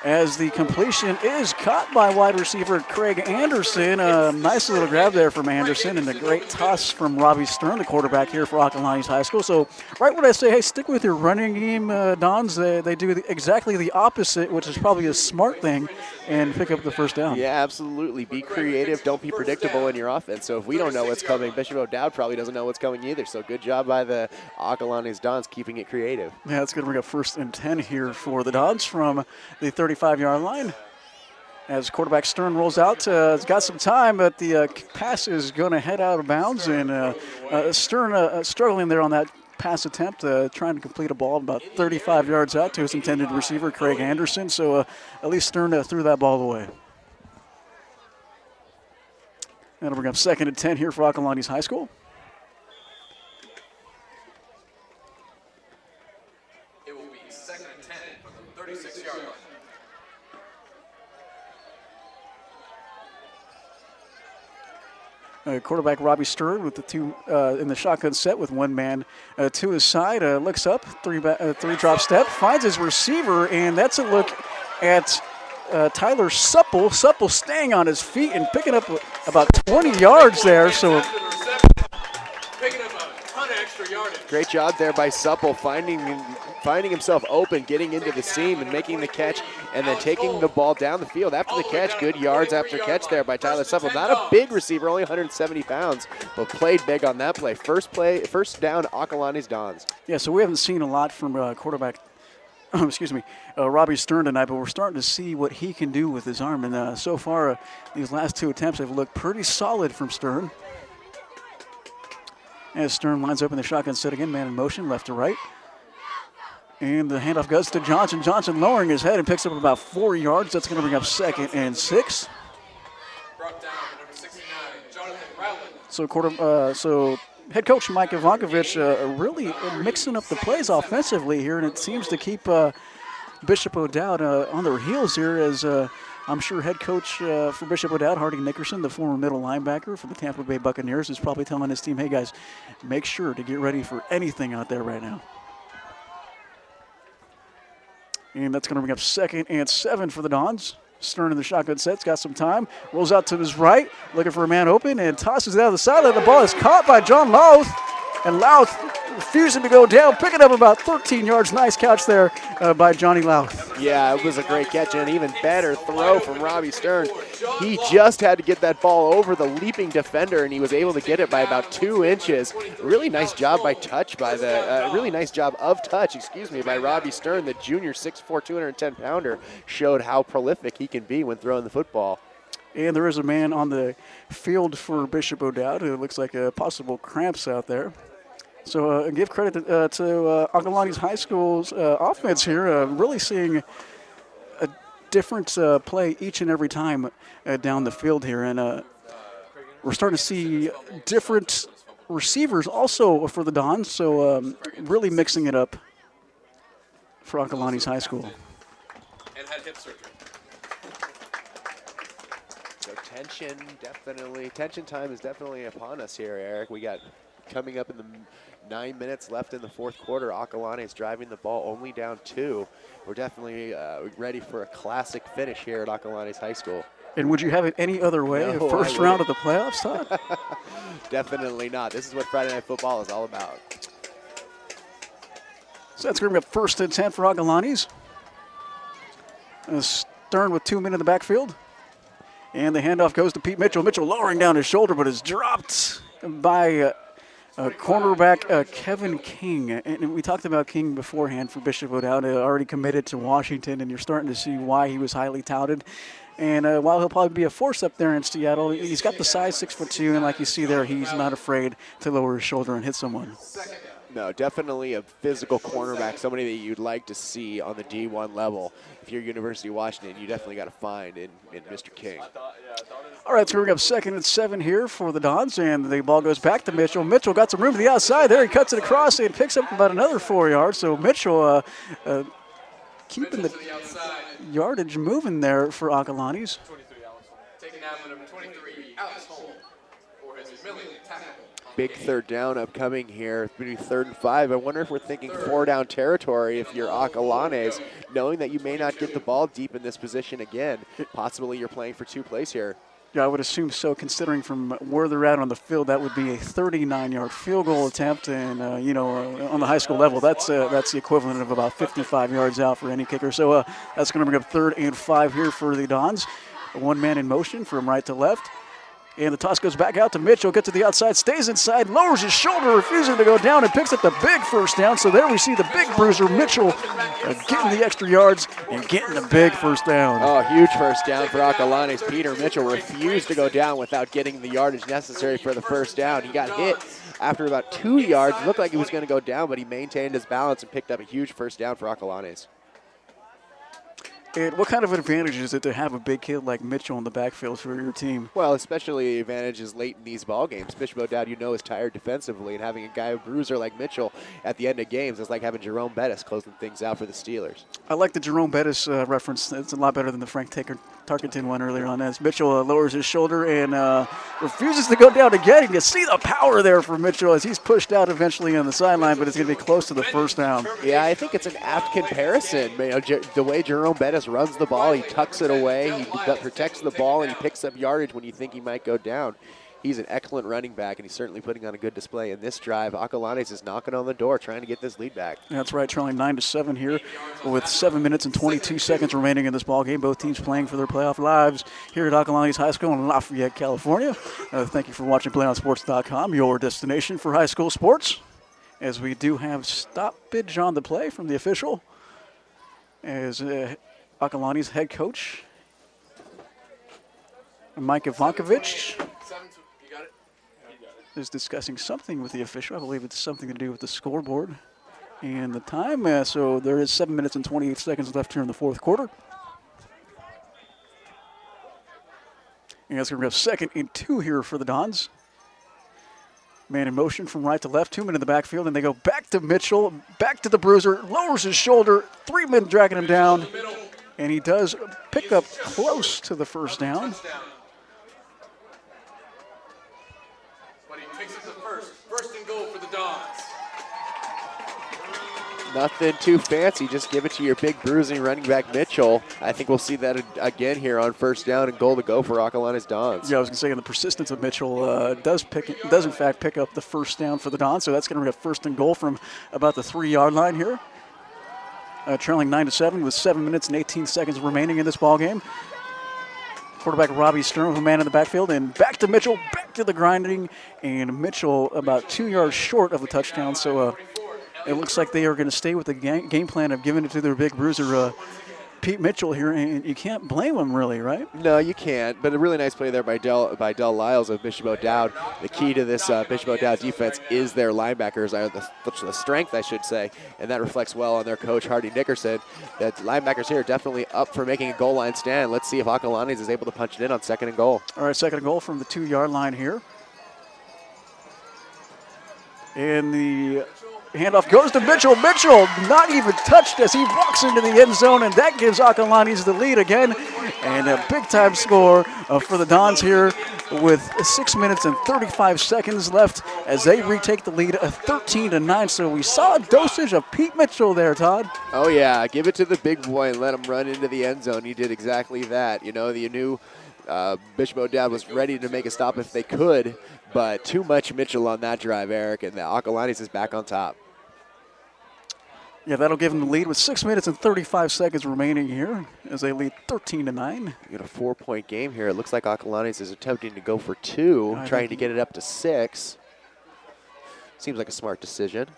As the completion is caught by wide receiver Craig Anderson. Nice little grab there from Anderson and a great toss from Robbie Stern, the quarterback here for Acalanes High School. So right when I say, hey, stick with your running game, Dons, they do exactly the opposite, which is probably a smart thing, and pick up the first down. Yeah, absolutely. Be creative. Don't be predictable in your offense. So if we don't know what's coming, Bishop O'Dowd probably doesn't know what's coming either. So good job by the Acalanes Dons keeping it creative. Yeah, it's going to bring up 1st and 10 here for the Dons from the 35-yard line. As quarterback Stern rolls out, it's got some time, but the pass is going to head out of bounds. And Stern struggling there on that pass attempt, trying to complete a ball about 35 yards out to his intended receiver, Craig Anderson. So at least Stern threw that ball away. That'll bring up 2nd and 10 here for Acalanes High School. It will be second and 10 from the 36-yard line. Quarterback Robbie Stern with the two in the shotgun set with one man to his side. Looks up, three drop step, finds his receiver, and that's a look at Tyler Supple. Supple staying on his feet and picking up about 20 yards there. So Picking up a ton of extra yardage. Great job there by Supple, finding himself open, getting into the seam and making the catch, and then taking the ball down the field after the catch. Good yards after catch there by Tyler Supple. Not a big receiver, only 170 pounds, but played big on that play. First down, Acalanes Dons. yeah, so we haven't seen a lot from quarterback, excuse me, Robbie Stern tonight, but we're starting to see what he can do with his arm. And so far, these last two attempts have looked pretty solid from Stern. As Stern lines up in the shotgun set again, man in motion, left to right. And the handoff goes to Johnson. Johnson lowering his head and picks up about 4 yards. That's going to bring up 2nd and 6. Brought down by number 69, Jonathan Rowland. So head coach Mike Ivankovich really mixing up the plays offensively here, and it seems to keep Bishop O'Dowd on their heels here as I'm sure head coach for Bishop O'Dowd, Harding Nickerson, the former middle linebacker for the Tampa Bay Buccaneers, is probably telling his team, hey guys, make sure to get ready for anything out there right now. And that's going to bring up 2nd and 7 for the Dons. Stern in the shotgun set's got some time. Rolls out to his right, looking for a man open, and tosses it out of the sideline. The ball is caught by John Louth, and Louth refusing to go down, picking up about 13 yards. Nice catch there by Johnny Louth. Yeah, it was a great catch and an even better throw from Robbie Stern. He just had to get that ball over the leaping defender, and he was able to get it by about 2 inches. Really nice job by touch by the by Robbie Stern. The junior 6'4", 210-pounder showed how prolific he can be when throwing the football. And there is a man on the field for Bishop O'Dowd who looks like possible cramps out there. So give credit to Acalanes High School's offense here, really seeing a different play each and every time down the field here. And we're starting to see different receivers also for the Dons, so really mixing it up for Acalanes High School. And had hip surgery. So tension time is definitely upon us here, Eric. We got coming up in the 9 minutes left in the fourth quarter. Acalanes driving the ball, only down 2. We're definitely ready for a classic finish here at Acalanes High School. And would you have it any other way? No, First round of the playoffs, Todd? Definitely not. This is what Friday Night Football is all about. So that's going to be up 1st and 10 for Acalanes. Stern with 2 men in the backfield. And the handoff goes to Pete Mitchell. Mitchell lowering down his shoulder, but is dropped by cornerback Kevin King. And we talked about King beforehand for Bishop O'Dowd, already committed to Washington, and you're starting to see why he was highly touted. And while he'll probably be a force up there in Seattle, he's got the size, 6'2", and like you see there, he's not afraid to lower his shoulder and hit someone. No, definitely a physical cornerback, somebody that you'd like to see on the D1 level. If you're University of Washington, you definitely got to find in Mr. King. All right, so we're going to have 2nd and 7 here for the Dons, and the ball goes back to Mitchell. Mitchell got some room to the outside there. He cuts it across and picks up about another 4 yards. So Mitchell keeping the yardage moving there for Acalanes. Taking down number 23, Alex Holm, for his millionth tackle. Big third down upcoming here, between 3rd and 5. I wonder if we're thinking 4-down territory if you're Acalanes, knowing that you may not get the ball deep in this position again. Possibly you're playing for 2 plays here. Yeah, I would assume so, considering from where they're at on the field, that would be a 39-yard field goal attempt. And, on the high school level, that's the equivalent of about 55 yards out for any kicker. So that's going to bring up 3rd and 5 here for the Dons. 1 man in motion from right to left. And the toss goes back out to Mitchell, gets to the outside, stays inside, lowers his shoulder, refusing to go down, and picks up the big first down. So there we see the big bruiser, Mitchell, getting the extra yards and getting the big first down. Oh, huge first down for Acalanes. Peter Mitchell refused to go down without getting the yardage necessary for the first down. He got hit after about 2 yards. Looked like he was going to go down, but he maintained his balance and picked up a huge first down for Acalanes. And what kind of advantage is it to have a big kid like Mitchell in the backfield for your team? Well, especially advantages late in these ball games. Bishop O'Dowd, is tired defensively, and having a bruiser like Mitchell at the end of games is like having Jerome Bettis closing things out for the Steelers. I like the Jerome Bettis reference. It's a lot better than the Frank Tarkenton one earlier on. As Mitchell lowers his shoulder and refuses to go down again. You see the power there for Mitchell as he's pushed out eventually on the sideline, but it's going to be close to the first down. Yeah, I think it's an apt comparison. The way Jerome Bettis runs the ball, he tucks it away, he protects the ball, and he picks up yardage when you think he might go down. He's an excellent running back, and he's certainly putting on a good display in this drive. Acalanes is knocking on the door, trying to get this lead back. That's right, trailing 9-7 here with 7 minutes and 22 seconds remaining in this ball game. Both teams playing for their playoff lives here at Acalanes High School in Lafayette, California. Thank you for watching PlayOnSports.com, your destination for high school sports. As we do have stoppage on the play from the official, as Acalanes head coach Mike Ivankovich is discussing something with the official. I believe it's something to do with the scoreboard and the time. So there is 7 minutes and 28 seconds left here in the fourth quarter. And it's going to be 2nd and 2 here for the Dons. Man in motion from right to left, 2 men in the backfield, and they go back to Mitchell, back to the bruiser, lowers his shoulder, 3 men dragging him down, and he does pick up close to the first down. But he picks it to first and goal for the Dons. Nothing too fancy, just give it to your big bruising running back Mitchell. I think we'll see that again here on first down and goal to go for Acalanes Dons. Yeah, I was going to say, and the persistence of Mitchell does in fact pick up the first down for the Dons, so that's going to be a 1st and goal from about the 3-yard line here. Trailing 9-7 with 7 minutes and 18 seconds remaining in this ball game. Quarterback Robbie Stern with a man in the backfield, and back to Mitchell, back to the grinding, and Mitchell about 2 yards short of the touchdown, so it looks like they are going to stay with the game plan of giving it to their big bruiser, Pete Mitchell here, and you can't blame him really, right? No, you can't, but a really nice play there by Del Lyles of Bishop O'Dowd. The key to this Bishop O'Dowd defense is their linebackers, the strength, I should say, and that reflects well on their coach, Hardy Nickerson. That linebackers here are definitely up for making a goal line stand. Let's see if Acalanes is able to punch it in on 2nd and goal. All right, 2nd and goal from the 2-yard line here. And the handoff goes to Mitchell. Mitchell not even touched as he walks into the end zone, and that gives Acalanes the lead again. And a big-time score for the Dons here with 6 minutes and 35 seconds left as they retake the lead 13-9. So we saw a dosage of Pete Mitchell there, Todd. Oh, yeah. Give it to the big boy and let him run into the end zone. He did exactly that. You knew Bishop O'Dowd was ready to make a stop if they could, but too much Mitchell on that drive, Eric, and the Acalanes is back on top. Yeah, that'll give them the lead with 6 minutes and 35 seconds remaining here as they lead 13-9. You got a 4-point game here. It looks like Acalanes is attempting to go for 2, trying to get it up to 6. Seems like a smart decision.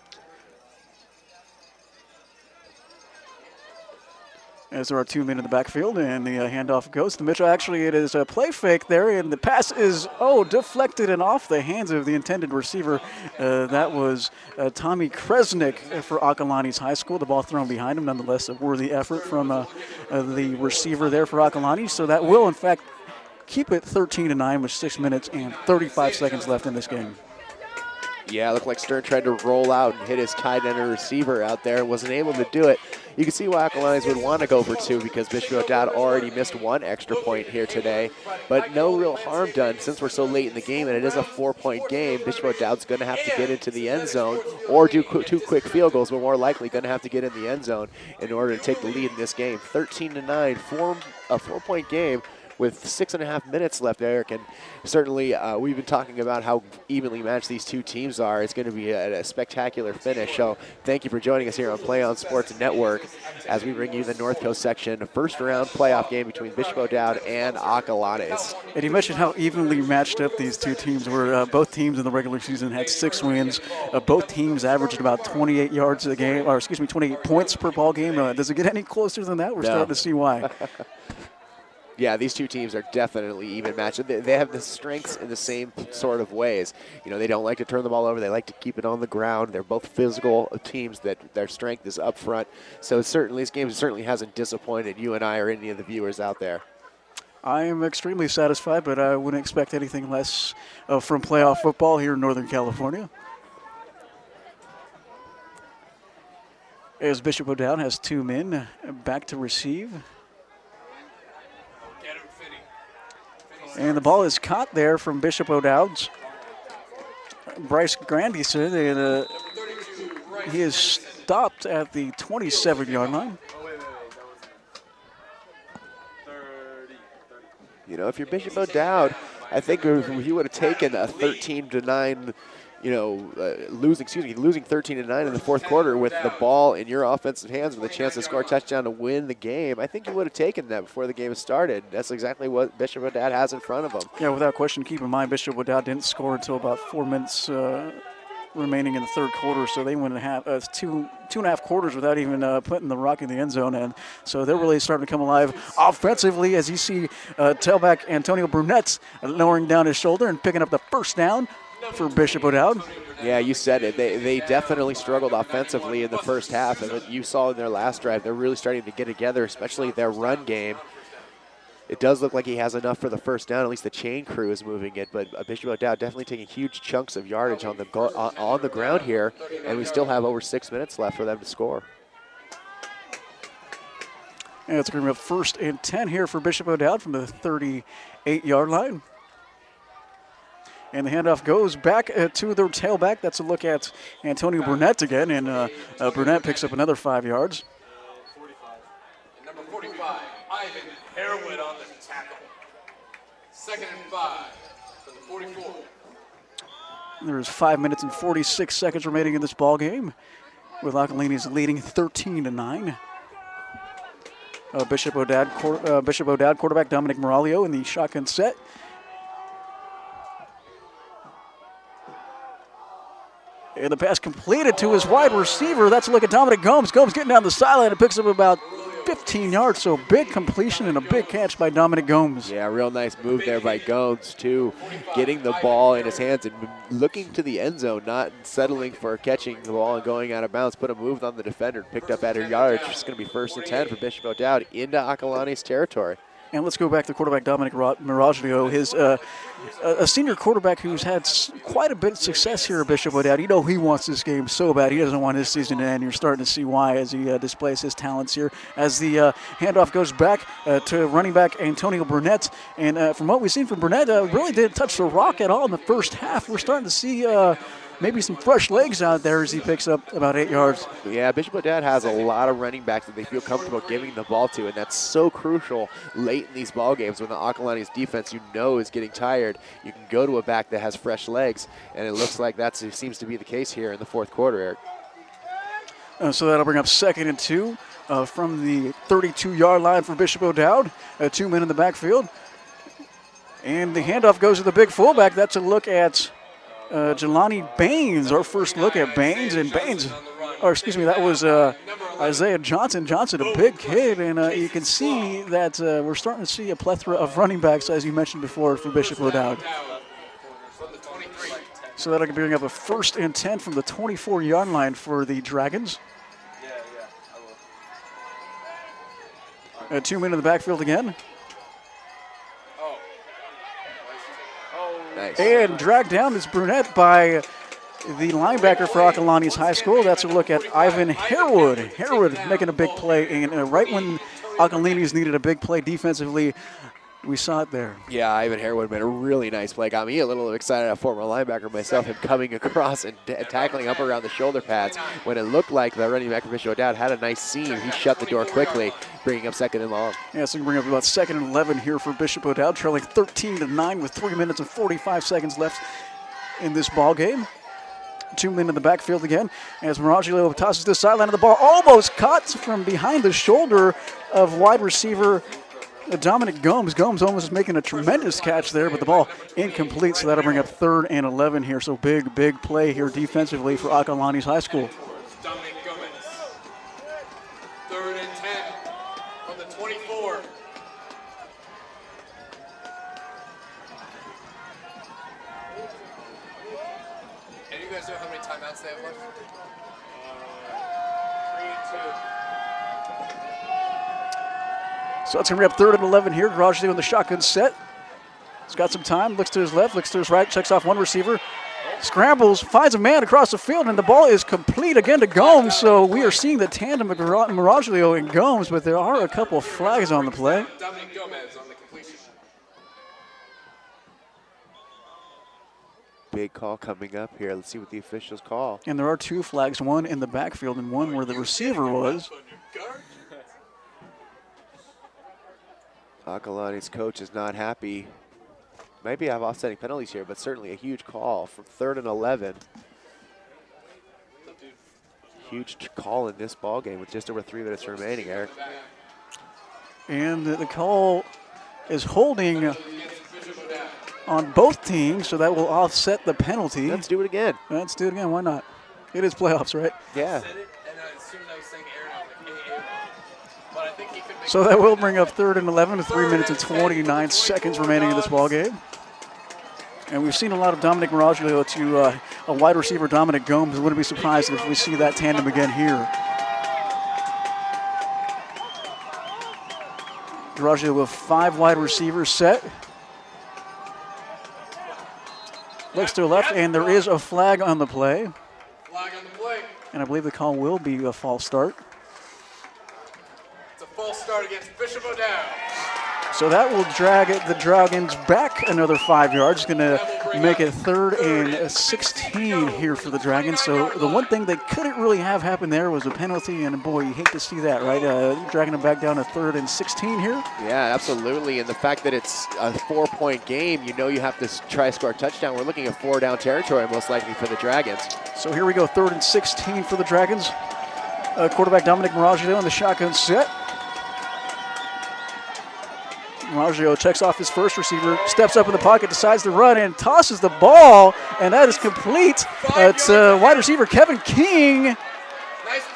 As there are 2 men in the backfield, and the handoff goes to Mitchell. Actually, it is a play fake there, and the pass is, deflected and off the hands of the intended receiver. That was Tommy Kresnick for Acalanes High School. The ball thrown behind him, nonetheless, a worthy effort from the receiver there for Acalanes. So that will, in fact, keep it 13-9 with 6 minutes and 35 seconds left in this game. Yeah, it looked like Stern tried to roll out and hit his tight end receiver out there and wasn't able to do it. You can see why Acalanes would want to go for 2 because Bishop O'Dowd already missed 1 extra point here today. But no real harm done since we're so late in the game and it is a 4-point game. Bishop O'Dowd's going to have to get into the end zone or do 2 quick field goals, but more likely going to have to get in the end zone in order to take the lead in this game. 13-9, a 4-point game with 6.5 minutes left, Eric, and certainly we've been talking about how evenly matched these 2 teams are. It's going to be a spectacular finish, so thank you for joining us here on PlayOn Sports Network as we bring you the North Coast section, a first-round playoff game between Bishop O'Dowd and Acalanes. And you mentioned how evenly matched up these 2 teams were. Both teams in the regular season had 6 wins. Both teams averaged about 28 yards a game, 28 points per ball game. Does it get any closer than that? We're starting to see why. Yeah, these two teams are definitely even matched. They have the strengths in the same sort of ways. You know, they don't like to turn the ball over. They like to keep it on the ground. They're both physical teams that their strength is up front. So certainly this game certainly hasn't disappointed you and I or any of the viewers out there. I am extremely satisfied, but I wouldn't expect anything less from playoff football here in Northern California. As Bishop O'Dowd has 2 men back to receive. And the ball is caught there from Bishop O'Dowd's Bryce Grandison, and he is stopped at the 27-yard line. You know, if you're Bishop O'Dowd, I think if he would have taken a 13-9, losing 13-9 in the fourth quarter with the ball in your offensive hands with a chance to score a touchdown to win the game, I think you would have taken that before the game started. That's exactly what Bishop O'Dowd has in front of him. Yeah, without question. Keep in mind, Bishop O'Dowd didn't score until about 4 minutes remaining in the third quarter, so they went two and a half quarters without even putting the rock in the end zone. And so they're really starting to come alive offensively, as you see tailback Antonio Brunette lowering down his shoulder and picking up the first down for Bishop O'Dowd. Yeah, you said it. They definitely struggled offensively in the first half, and you saw in their last drive, they're really starting to get together, especially their run game. It does look like he has enough for the first down. At least the chain crew is moving it, but Bishop O'Dowd definitely taking huge chunks of yardage on the ground here, and we still have over 6 minutes left for them to score. And it's going to be a 1st and 10 here for Bishop O'Dowd from the 38-yard line. And the handoff goes back to their tailback. That's a look at Antonio Brunette again, and Brunette picks up another 5 yards. Number 45, Ivan Harewood on the tackle. 2nd and 5 for the 44. There's 5 minutes and 46 seconds remaining in this ball game, with Acalanes leading 13-9. Bishop O'Dowd quarterback Dominic Moralio in the shotgun set. And the pass completed to his wide receiver. That's a look at Dominic Gomes. Gomes getting down the sideline and picks up about 15 yards. So big completion and a big catch by Dominic Gomes. Yeah, real nice move there by Gomes, too. Getting the ball in his hands and looking to the end zone, not settling for catching the ball and going out of bounds. Put a move on the defender and picked up at her yardage. It's going to be 1st and 10 for Bishop O'Dowd into Acalanes territory. And let's go back to quarterback Dominic Miraglio, a senior quarterback who's had quite a bit of success here at Bishop O'Dowd. You know he wants this game so bad. He doesn't want his season to end. You're starting to see why as he displays his talents here. As the handoff goes back to running back Antonio Brunette. And from what we've seen from Brunette, really didn't touch the rock at all in the first half. We're starting to see maybe some fresh legs out there as he picks up about 8 yards. Yeah, Bishop O'Dowd has a lot of running backs that they feel comfortable giving the ball to, and that's so crucial late in these ball games when the Acalanes defense is getting tired. You can go to a back that has fresh legs, and it looks like that seems to be the case here in the fourth quarter, Eric. So that'll bring up 2nd and 2 from the 32-yard line for Bishop O'Dowd. 2 men in the backfield. And the handoff goes to the big fullback. That's a look at Jelani Baines, our first look at Baines. And Baines, that was Isaiah Johnson. Johnson, a big kid, and you can see that we're starting to see a plethora of running backs, as you mentioned before, for Bishop O'Dowd. So that'll bring up a 1st and 10 from the 24-yard line for the Dragons. 2 men in the backfield again. Nice. And dragged down is Brunette by the linebacker for Acalanes High School. That's a look at Ivan Harewood. Harewood making a big play, and right when Acalanes needed a big play defensively, we saw it there. Yeah, Ivan Harewood made a really nice play. Got me a little excited, a former linebacker myself, him coming across and tackling up around the shoulder pads. When it looked like the running back for Bishop O'Dowd had a nice seam, he shut the door quickly, bringing up 2nd and long. Yeah, so we can bring up about 2nd and 11 here for Bishop O'Dowd, trailing 13-9 with 3 minutes and 45 seconds left in this ball game. 2 men in the backfield again as Miraglio tosses to the sideline of the ball, almost caught from behind the shoulder of wide receiver Dominic Gomes. Gomes almost making a tremendous catch there, but the ball incomplete, so that'll bring up 3rd and 11 here. So big play here defensively for Acalanes High School. Dominic Gomez. 3rd and 10 on the 24. guys know how many timeouts they have left? 3 and 2. So it's going to be up 3rd and 11 here. Garage on the shotgun set. He's got some time. Looks to his left, looks to his right, checks off one receiver. Scrambles, finds a man across the field, and the ball is complete again to Gomes. So we are seeing the tandem of Miraglio and Gomes, but there are a couple of flags on the play. Dominic Gomez on the completion. Big call coming up here. Let's see what the officials call. And there are 2 flags, one in the backfield and one where the receiver was. Acalanes' coach is not happy. Maybe have offsetting penalties here, but certainly a huge call from 3rd and 11. Huge call in this ball game with just over 3 minutes remaining, Eric. And the call is holding on both teams, so that will offset the penalty. Let's do it again. Let's do it again. Why not? It is playoffs, right? Yeah. So that will bring up 3rd and 11 with 3 minutes and 29 seconds remaining in this ball game. And we've seen a lot of Dominic Miraglio to a wide receiver, Dominic Gomes. I wouldn't be surprised if we see that tandem again here. Miraglio with 5 wide receivers set. Looks to the left, and there is a flag on the play. Flag on the play. And I believe the call will be a false start. It's a false start against Bishop O'Dowd. So that will drag the Dragons back another 5 yards. Going to make it 3rd and 16 here for the Dragons. So the one thing they couldn't really have happen there was a penalty, and boy, you hate to see that, right? Dragging them back down to 3rd and 16 here. Yeah, absolutely. And the fact that it's a 4-point game, you know you have to try to score a touchdown. We're looking at 4-down territory most likely for the Dragons. So here we go, 3rd and 16 for the Dragons. Quarterback Dominic Miraglio in the shotgun set. Miraglio checks off his first receiver, steps up in the pocket, decides to run, and tosses the ball, and that is complete. It's wide receiver Kevin King. Nice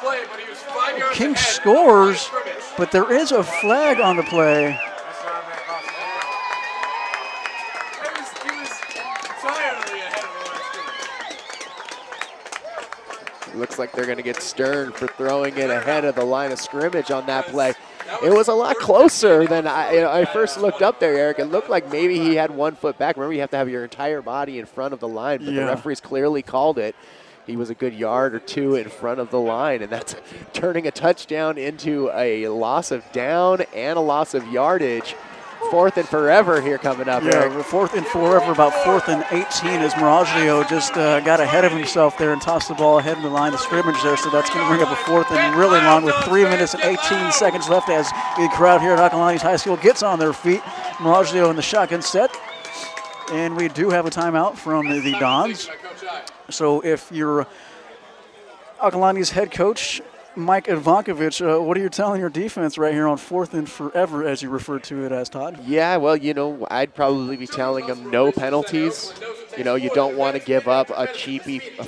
play, but he was 5 yards King ahead. scores, but there is a flag on the play. He was entirely ahead of the line of scrimmage. Looks like they're going to get stern for throwing it ahead of the line of scrimmage on that play. It was a lot closer than I first looked up there, Eric. It looked like maybe he had 1 foot back. Remember, you have to have your entire body in front of the line, but the referees clearly called it. He was a good yard or 2 in front of the line, and that's turning a touchdown into a loss of down and a loss of yardage. 4th and forever here coming up, Eric. 4th and forever, about 4th and 18 as Miraglio just got ahead of himself there and tossed the ball ahead of the line of scrimmage there. So that's going to bring up a 4th and really long with 3 minutes and 18 seconds left as the crowd here at Acalanes High School gets on their feet. Miraglio in the shotgun set. And we do have a timeout from the Dons. So if you're Acalanes head coach, Mike Ivankovich, what are you telling your defense right here on 4th and forever, as you referred to it as, Todd? Yeah, well, you know, I'd probably be telling them no penalties. You know, you don't want to give up a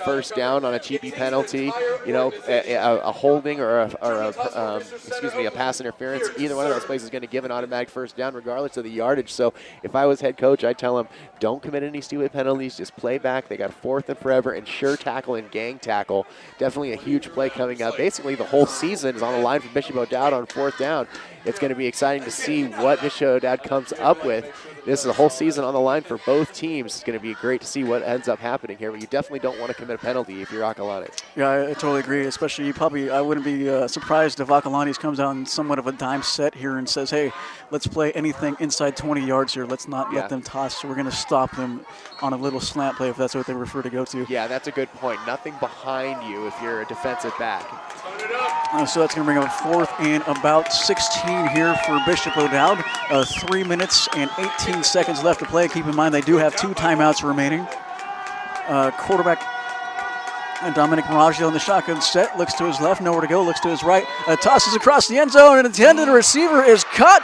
first down on a cheapy penalty. You know, a holding or a pass interference. Either one of those plays is going to give an automatic first down regardless of the yardage. So if I was head coach, I'd tell them don't commit any stupid penalties. Just play back. They got 4th and forever and sure tackle and gang tackle. Definitely a huge play coming up. Basically, the whole season is on the line for Bishop O'Dowd on 4th down. It's going to be exciting to see what Bishop O'Dowd comes up with. This is a whole season on the line for both teams. It's going to be great to see what ends up happening here, but you definitely don't want to commit a penalty if you're Acalanes. Yeah, I totally agree, especially I wouldn't be surprised if Acalanes comes out in somewhat of a dime set here and says, hey, let's play anything inside 20 yards here. Let's not let them toss, so we're going to stop them on a little slant play if that's what they refer to go to. Yeah, that's a good point. Nothing behind you if you're a defensive back. So that's going to bring up 4th and about 16 here for Bishop O'Dowd. 3 minutes and 18 seconds left to play. Keep in mind they do have 2 timeouts remaining. Quarterback Dominic Miraglio in the shotgun set. Looks to his left, nowhere to go. Looks to his right. Tosses across the end zone, and intended receiver is caught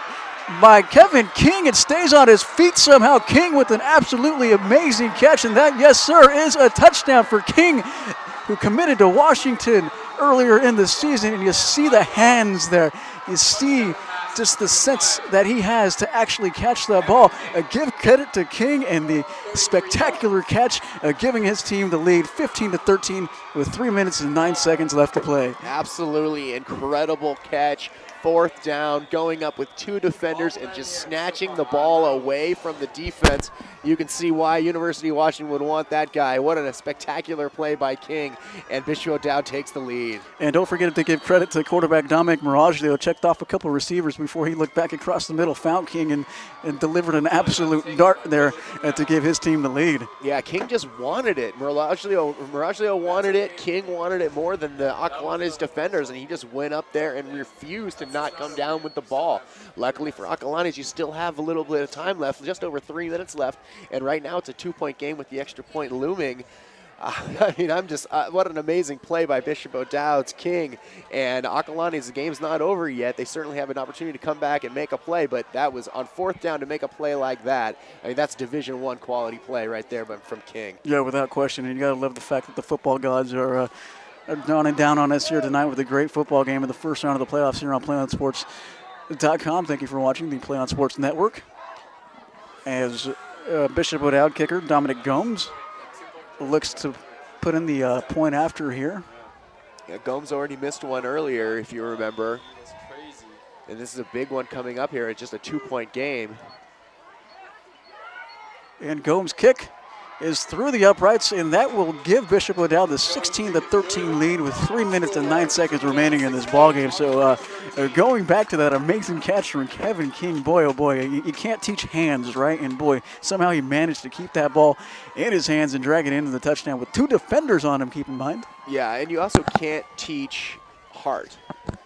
by Kevin King. It stays on his feet somehow. King with an absolutely amazing catch, and that, yes, sir, is a touchdown for King, who committed to Washington earlier in the season. And you see the hands there. You see just the sense that he has to actually catch that ball. Give credit to King and the spectacular catch, giving his team the lead 15-13 with 3 minutes and 9 seconds left to play. Absolutely incredible catch. 4th down, going up with 2 defenders and just snatching the ball away from the defense. You can see why University of Washington would want that guy. What a spectacular play by King, and Bishop O'Dowd takes the lead. And don't forget to give credit to quarterback Dominic Miraglio. Checked off a couple receivers before he looked back across the middle, found King, and delivered an absolute dart there to give his team the lead. Yeah, King just wanted it. Miraglio wanted it. King wanted it more than the Acalanes defenders, and he just went up there and refused to not come down with the ball. Luckily for Acalanes, you still have a little bit of time left, just over 3 minutes left, and right now it's a 2-point game with the extra point looming. I mean, what an amazing play by Bishop O'Dowd's King. And Acalanes, the game's not over yet. They certainly have an opportunity to come back and make a play, but that was on 4th down to make a play like that. I mean, that's Division I quality play right there from King. Yeah, without question. And you got to love the fact that the football gods are down on us here tonight with a great football game in the first round of the playoffs here on PlayOnSports.com. Thank you for watching the Play On Sports Network. As Bishop O'Dowd kicker Dominic Gomes looks to put in the point after here. Yeah, Gomes already missed one earlier, if you remember. That's crazy. And this is a big one coming up here. It's just a 2-point game. And Gomes' kick is through the uprights, and that will give Bishop O'Dowd the 16-13 lead with 3 minutes and 9 seconds remaining in this ballgame. So going back to that amazing catch from Kevin King, boy, oh boy, you can't teach hands, right? And boy, somehow he managed to keep that ball in his hands and drag it into the touchdown with 2 defenders on him, keep in mind. Yeah, and you also can't teach heart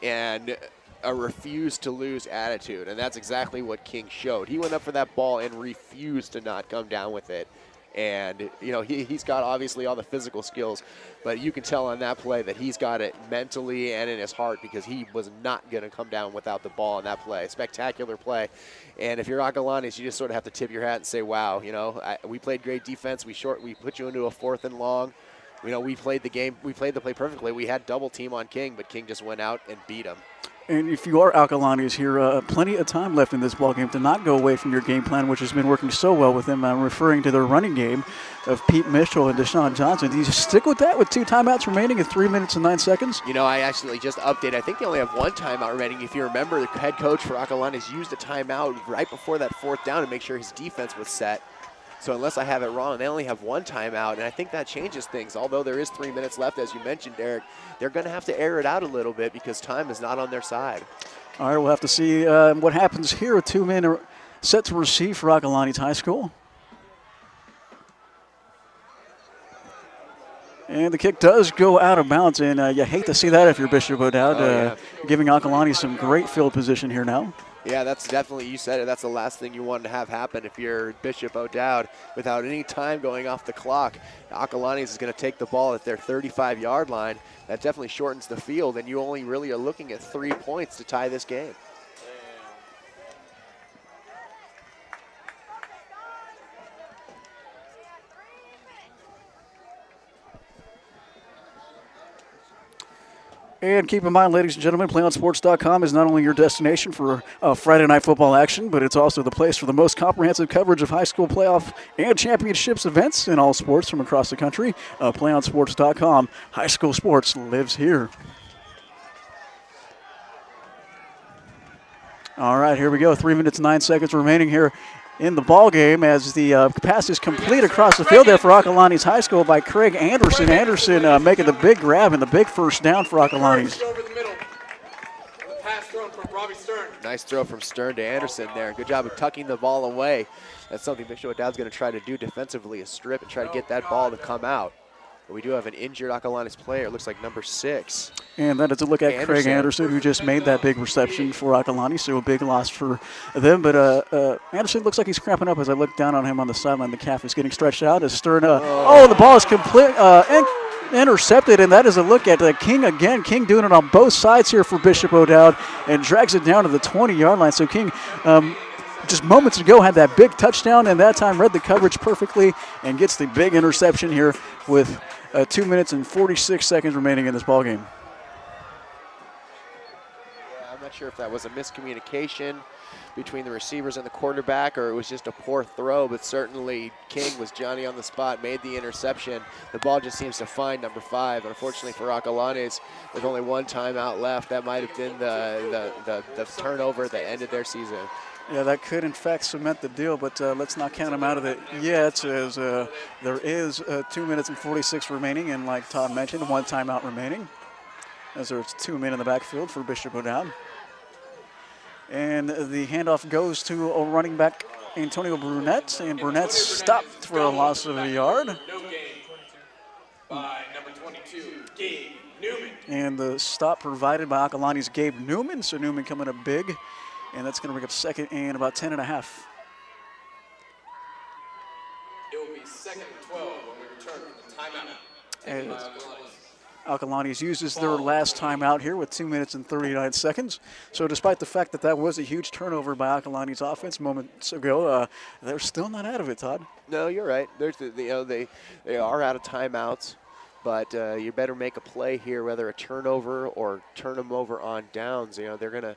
and a refuse to lose attitude, and that's exactly what King showed. He went up for that ball and refused to not come down with it. And, you know, he's got obviously all the physical skills, but you can tell on that play that he's got it mentally and in his heart, because he was not going to come down without the ball in that play. Spectacular play. And if you're Acalanes, you just sort of have to tip your hat and say, wow, you know, we played great defense. We put you into a 4th and long. You know, we played the play perfectly. We had double team on King, but King just went out and beat him. And if you are Acalanes here, plenty of time left in this ballgame to not go away from your game plan, which has been working so well with them. I'm referring to their running game of Pete Mitchell and Deshaun Johnson. Do you stick with that with 2 timeouts remaining in 3 minutes and 9 seconds? You know, I actually just updated. I think they only have 1 timeout remaining. If you remember, the head coach for Acalanes used a timeout right before that 4th down to make sure his defense was set. So unless I have it wrong, they only have 1 timeout, and I think that changes things. Although there is 3 minutes left, as you mentioned, Derek, they're going to have to air it out a little bit because time is not on their side. All right, we'll have to see what happens here. 2 men set to receive for Acalanes High School. And the kick does go out of bounds, and you hate to see that if you're Bishop O'Dowd, giving Acalanes some great field position here now. Yeah, that's definitely, you said it, that's the last thing you want to have happen if you're Bishop O'Dowd. Without any time going off the clock, Acalanes is going to take the ball at their 35-yard line. That definitely shortens the field, and you only really are looking at 3 points to tie this game. And keep in mind, ladies and gentlemen, PlayOnSports.com is not only your destination for Friday night football action, but it's also the place for the most comprehensive coverage of high school playoff and championships events in all sports from across the country. PlayOnSports.com, high school sports lives here. All right, here we go. 3 minutes, 9 seconds remaining here in the ball game as the pass is complete across the field there for Acalanes High School by Craig Anderson. Anderson making the big grab and the big first down for Acalanes. Nice throw from Stern to Anderson there. Good job of tucking the ball away. That's something Bishop O'Dowd's going to try to do defensively, is strip and try to get that ball to come out. But we do have an injured Acalanes player. It looks like number 6. And that is a look at Craig Anderson, who just made that big reception for Acalanes, so a big loss for them. But Anderson looks like he's cramping up as I look down on him on the sideline. The calf is getting stretched out as Stern. The ball is complete. Intercepted, and that is a look at King again. King doing it on both sides here for Bishop O'Dowd and drags it down to the 20-yard line. So King, just moments ago, had that big touchdown, and that time read the coverage perfectly and gets the big interception here with 2 minutes and 46 seconds remaining in this ballgame. Yeah, not sure if that was a miscommunication between the receivers and the quarterback, or it was just a poor throw, but certainly King was Johnny on the spot, made the interception. The ball just seems to find number 5. Unfortunately for Acalanes, with only one timeout left, that might have been the turnover that ended their season. Yeah, that could in fact cement the deal, but let's not count them out of it yet, as there is 2 minutes and 46 remaining, and like Todd mentioned, 1 timeout remaining, as there's 2 men in the backfield for Bishop O'Dowd. And the handoff goes to a running back, Antonio Brunette, and Brunette stopped for a loss of a yard. No gain by number 22, Gabe Newman. And the stop provided by Acalanes' Gabe Newman, so Newman coming up big, and that's going to bring up second and about 10 and a half. It will be 2nd and 12 when we return from the timeout. And Taken by Acalanes. Alcalanes uses their last timeout here with 2 minutes and 39 seconds. So despite the fact that that was a huge turnover by Alcalanes offense moments ago, they're still not out of it, Todd. No, you're right. There's they are out of timeouts, but you better make a play here, whether a turnover or turn them over on downs. You know, they're going to,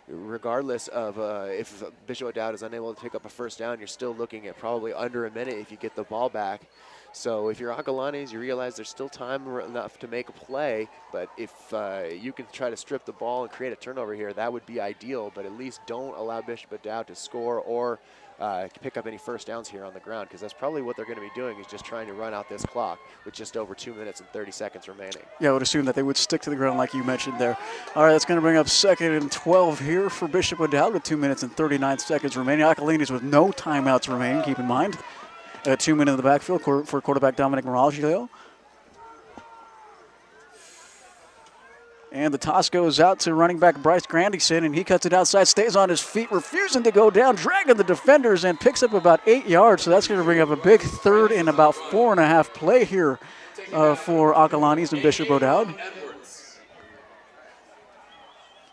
regardless of if Bishop O'Dowd is unable to pick up a first down, you're still looking at probably under a minute if you get the ball back. So if you're Acalanes, you realize there's still time enough to make a play, but if you can try to strip the ball and create a turnover here, that would be ideal, but at least don't allow Bishop O'Dowd to score or pick up any first downs here on the ground, because that's probably what they're going to be doing, is just trying to run out this clock with just over 2 minutes and 30 seconds remaining. Yeah, I would assume that they would stick to the ground like you mentioned there. All right, that's going to bring up 2nd and 12 here for Bishop O'Dowd with 2 minutes and 39 seconds remaining. Acalanes with no timeouts remaining, keep in mind. 2 men in the backfield for quarterback Dominic Miraglio. And the toss goes out to running back Bryce Grandison, and he cuts it outside, stays on his feet, refusing to go down, dragging the defenders, and picks up about 8 yards. So that's going to bring up a big 3rd and about 4.5 play here for Acalanes and Bishop O'Dowd.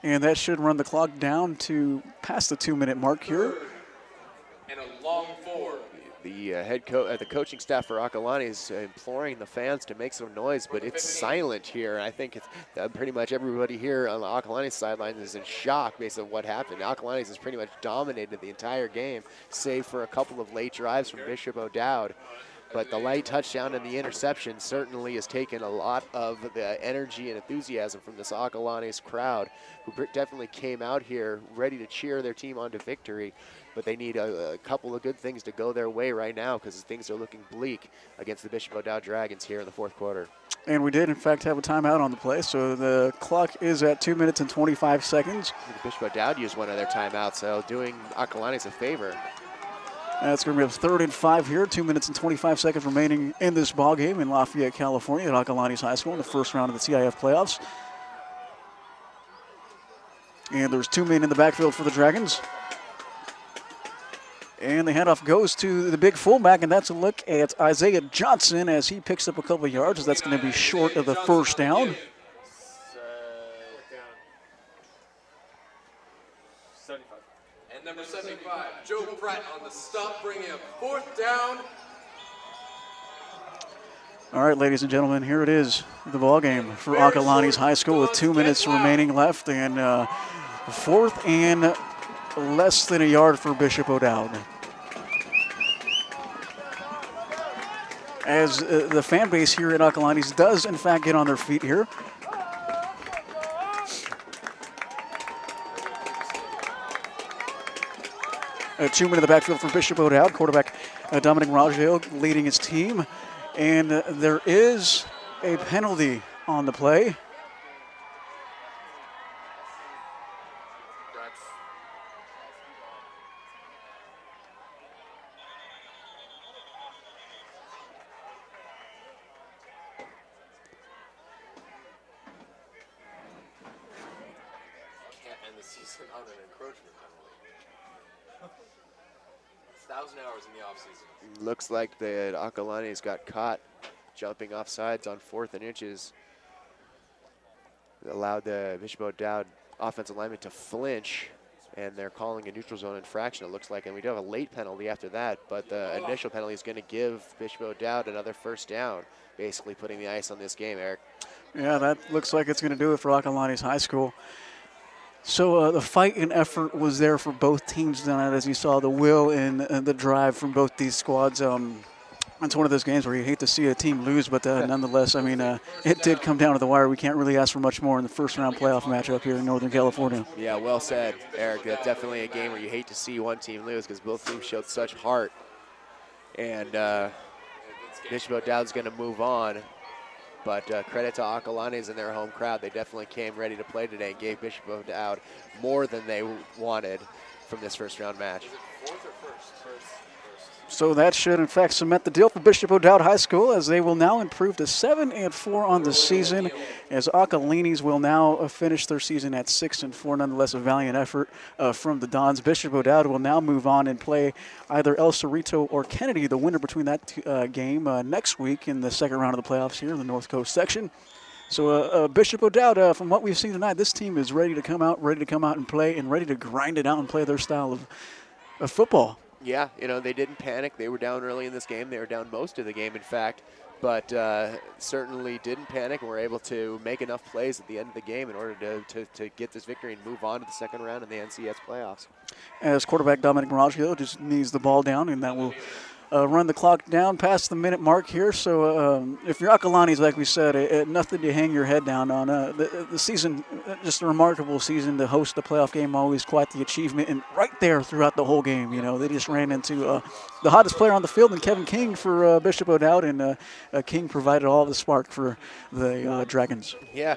And that should run the clock down to past the 2 minute mark here. And a long 4. The the coaching staff for Acalanes is imploring the fans to make some noise, but it's silent here. I think it's, pretty much everybody here on the Acalanes sideline is in shock based on what happened. Acalanes has pretty much dominated the entire game, save for a couple of late drives from Bishop O'Dowd. But the late touchdown and the interception certainly has taken a lot of the energy and enthusiasm from this Acalanes crowd, who definitely came out here ready to cheer their team on to victory. But they need a couple of good things to go their way right now, because things are looking bleak against the Bishop O'Dowd Dragons here in the 4th quarter. And we did, in fact, have a timeout on the play, so the clock is at 2 minutes and 25 seconds. Bishop O'Dowd used one of their timeouts, so doing Acalanes a favor. That's going to be a 3rd and 5 here. 2 minutes and 25 seconds remaining in this ball game in Lafayette, California, at Acalanes High School in the first round of the CIF playoffs. And there's 2 men in the backfield for the Dragons. And the handoff goes to the big fullback, and that's a look at Isaiah Johnson as he picks up a couple of yards. That's going to be short of the first down. And number 75, Joe Pratt on the stop, bringing up 4th down. All right, ladies and gentlemen, here it is, the ball game for Acalanes High School with 2 minutes remaining left, and 4th and less than a yard for Bishop O'Dowd. As the fan base here at Acalanes does, in fact, get on their feet here. A 2 men in the backfield for Bishop O'Dowd. Quarterback Dominic Miraglio leading his team. And there is a penalty on the play. Season on an encroachment penalty. 1,000 hours in the offseason. Looks like the Acalanes got caught jumping off sides on 4th and inches. It allowed the Bishop O'Dowd offensive lineman to flinch, and they're calling a neutral zone infraction, it looks like. And we do have a late penalty after that, but the initial penalty is going to give Bishop O'Dowd another first down, basically putting the ice on this game, Eric. Yeah, that looks like it's going to do it for Acalanes High School. So the fight and effort was there for both teams tonight, as you saw the will and the drive from both these squads. It's one of those games where you hate to see a team lose, but nonetheless, I mean, it did come down to the wire. We can't really ask for much more in the first-round playoff matchup here in Northern California. Yeah, well said, Eric. That's definitely a game where you hate to see one team lose because both teams showed such heart. And Bishop O'Dowd's going to move on. But credit to Acalanes and their home crowd. They definitely came ready to play today and gave Bishop O'Dowd more than they wanted from this first-round match. So that should, in fact, cement the deal for Bishop O'Dowd High School, as they will now improve to 7-4 on the season, as Acalanes will now finish their season at 6-4. Nonetheless, a valiant effort from the Dons. Bishop O'Dowd will now move on and play either El Cerrito or Kennedy, the winner between that game, next week in the second round of the playoffs here in the North Coast section. So Bishop O'Dowd, from what we've seen tonight, this team is ready to come out and play, and ready to grind it out and play their style of football. Yeah, you know, they didn't panic. They were down early in this game. They were down most of the game, in fact, but certainly didn't panic and were able to make enough plays at the end of the game in order to get this victory and move on to the second round in the NCS playoffs. As quarterback Dominic Maraggio just knees the ball down, and that will run the clock down past the minute mark here. So if you're Acalanes, like we said, nothing to hang your head down on. The season, just a remarkable season to host the playoff game, always quite the achievement. And right there throughout the whole game, you know, they just ran into the hottest player on the field, and Kevin King for Bishop O'Dowd, and King provided all the spark for the Dragons. Yeah,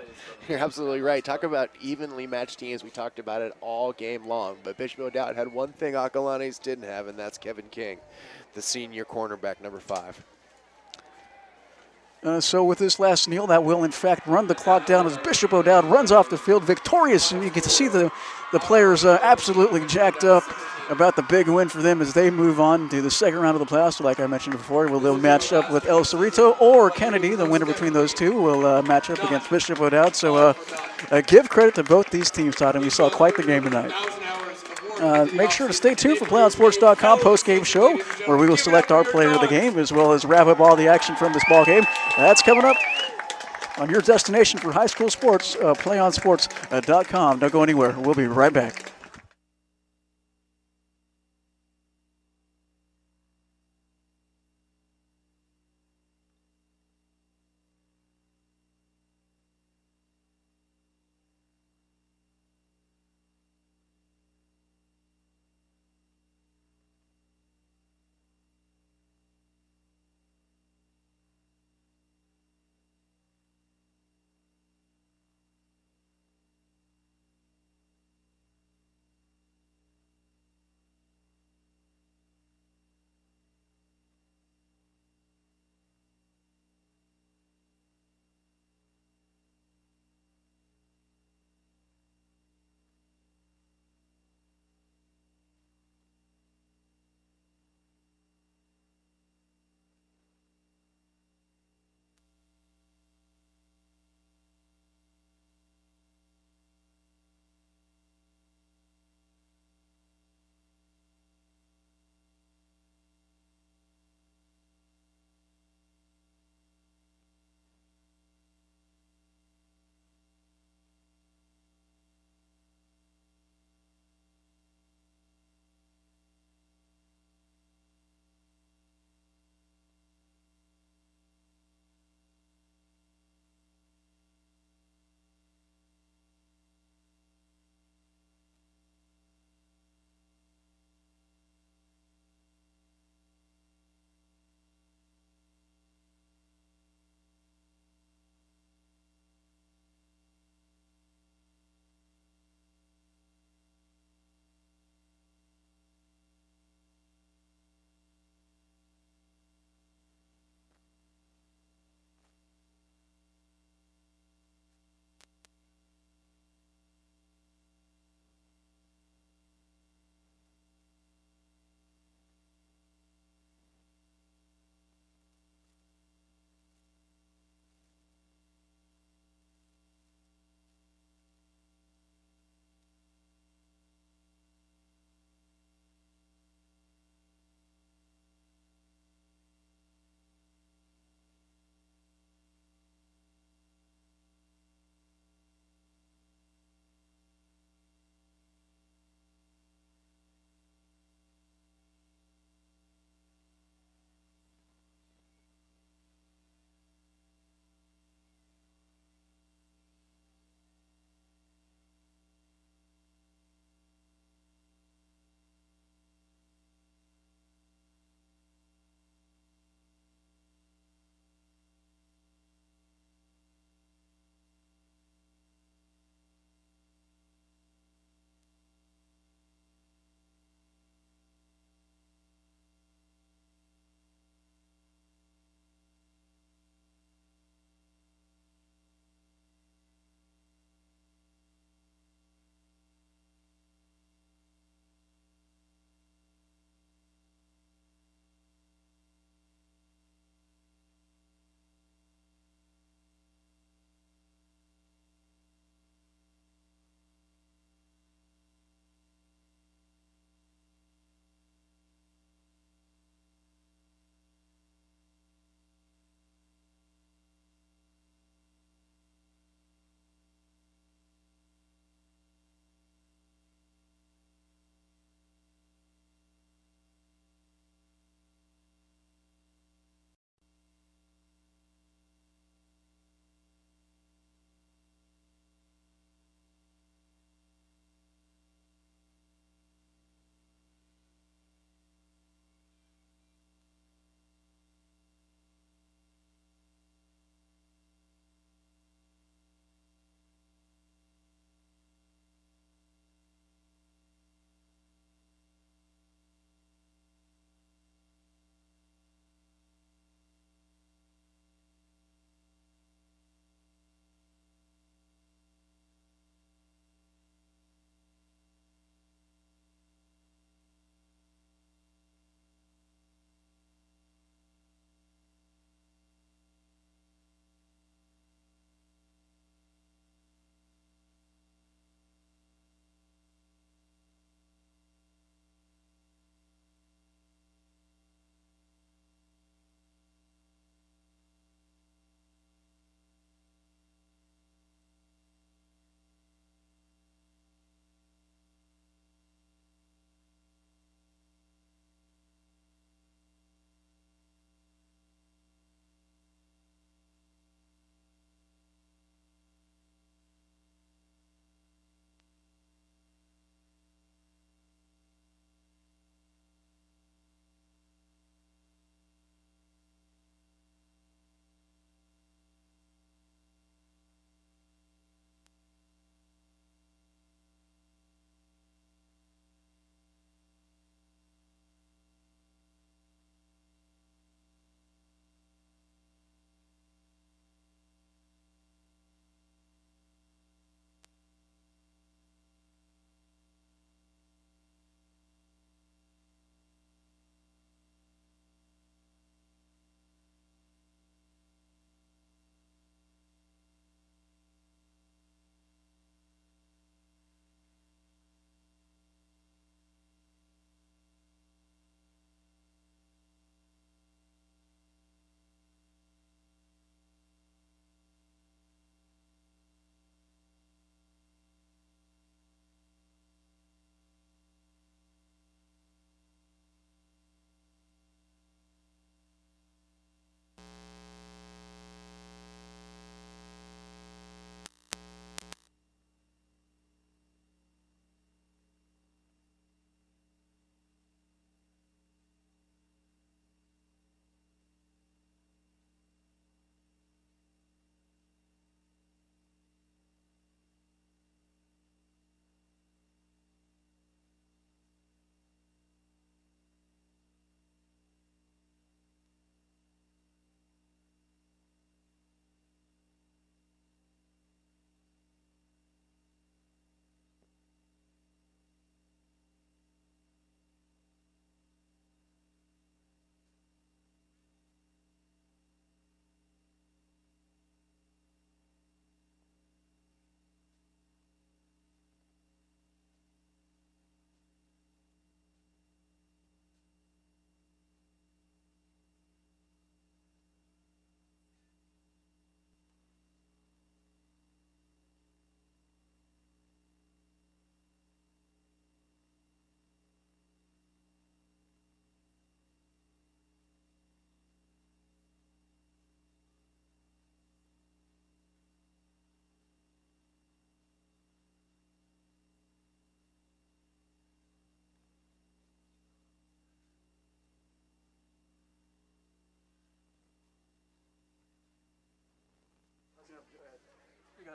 you're absolutely right. Talk about evenly matched teams. We talked about it all game long, but Bishop O'Dowd had one thing Acalanes didn't have, and that's Kevin King, the senior cornerback, number 5. So with this last kneel, that will in fact run the clock down as Bishop O'Dowd runs off the field victorious, and you get to see the players absolutely jacked up about the big win for them as they move on to the second round of the playoffs. So like I mentioned before, they'll match up with El Cerrito or Kennedy. The winner between those two will match up against Bishop O'Dowd. So give credit to both these teams, Todd, and we saw quite the game tonight. Make sure to stay tuned for PlayOnSports.com post-game show, where we will select our player of the game, as well as wrap up all the action from this ball game. That's coming up on your destination for high school sports, PlayOnSports.com. Don't go anywhere. We'll be right back.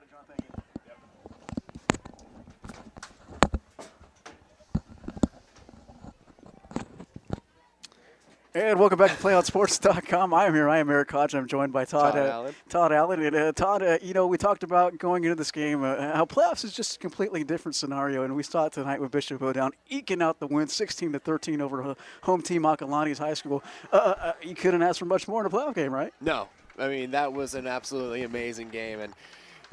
John. Thank you. And welcome back to PlayOnSports.com. I am Eric Hodge. I'm joined by Todd Allen. Todd Allen. And Todd, we talked about going into this game how playoffs is just a completely different scenario, and we saw it tonight with Bishop O'Down eking out the win, 16-13 over home team Acalanes High School. You couldn't ask for much more in a playoff game, right? No. I mean, that was an absolutely amazing game, and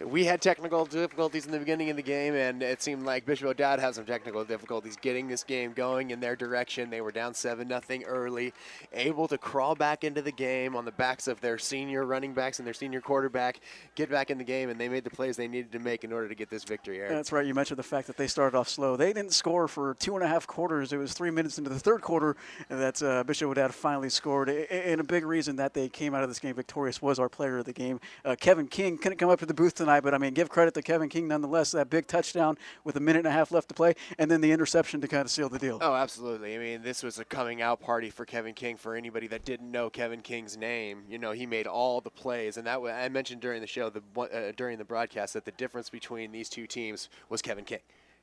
we had technical difficulties in the beginning of the game, and it seemed like Bishop O'Dowd had some technical difficulties getting this game going in their direction. They were down 7-0 early, able to crawl back into the game on the backs of their senior running backs and their senior quarterback, get back in the game, and they made the plays they needed to make in order to get this victory, Eric. That's right. You mentioned the fact that they started off slow. They didn't score for 2.5 quarters. It was 3 minutes into the third quarter that Bishop O'Dowd finally scored. And a big reason that they came out of this game victorious was our player of the game. Kevin King couldn't come up to the booth tonight, but, I mean, give credit to Kevin King nonetheless. That big touchdown with 1.5 minutes left to play, and then the interception to kind of seal the deal. Oh, absolutely. I mean, this was a coming out party for Kevin King. For anybody that didn't know Kevin King's name, he made all the plays. And that I mentioned during the show, during the broadcast, that the difference between these two teams was Kevin King.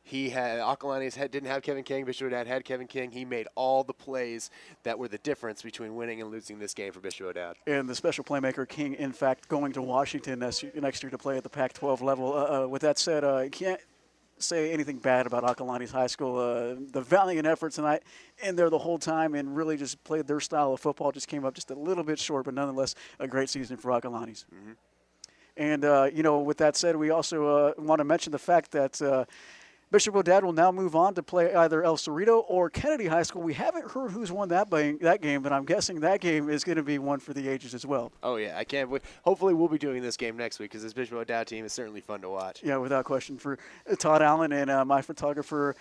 Acalanes didn't have Kevin King. Bishop O'Dowd had Kevin King. He made all the plays that were the difference between winning and losing this game for Bishop O'Dowd. And the special playmaker King, in fact, going to Washington next year to play at the Pac-12 level. With that said, I can't say anything bad about Acalanes High School. The valiant effort tonight, in there the whole time, and really just played their style of football. Just came up just a little bit short, but nonetheless a great season for Acalanes. Mm-hmm. And, with that said, we also want to mention the fact that Bishop O'Dowd will now move on to play either El Cerrito or Kennedy High School. We haven't heard who's won that game, but I'm guessing that game is going to be one for the ages as well. Oh, yeah, I can't wait. Hopefully we'll be doing this game next week because this Bishop O'Dowd team is certainly fun to watch. Yeah, without question. For Todd Allen and my photographer,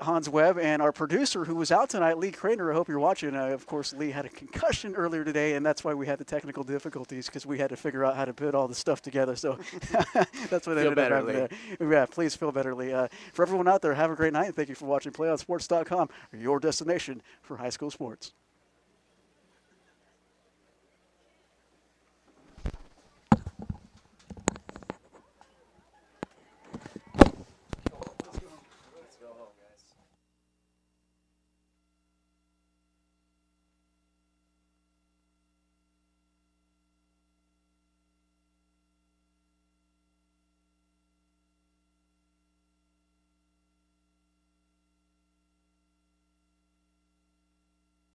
Hans Webb, and our producer who was out tonight, Lee Craner. I hope you're watching. Of course, Lee had a concussion earlier today, and that's why we had the technical difficulties, because we had to figure out how to put all the stuff together. So that's what ended up happening. Yeah, please feel better, Lee. For everyone out there, have a great night, and thank you for watching PlayOnSports.com, your destination for high school sports.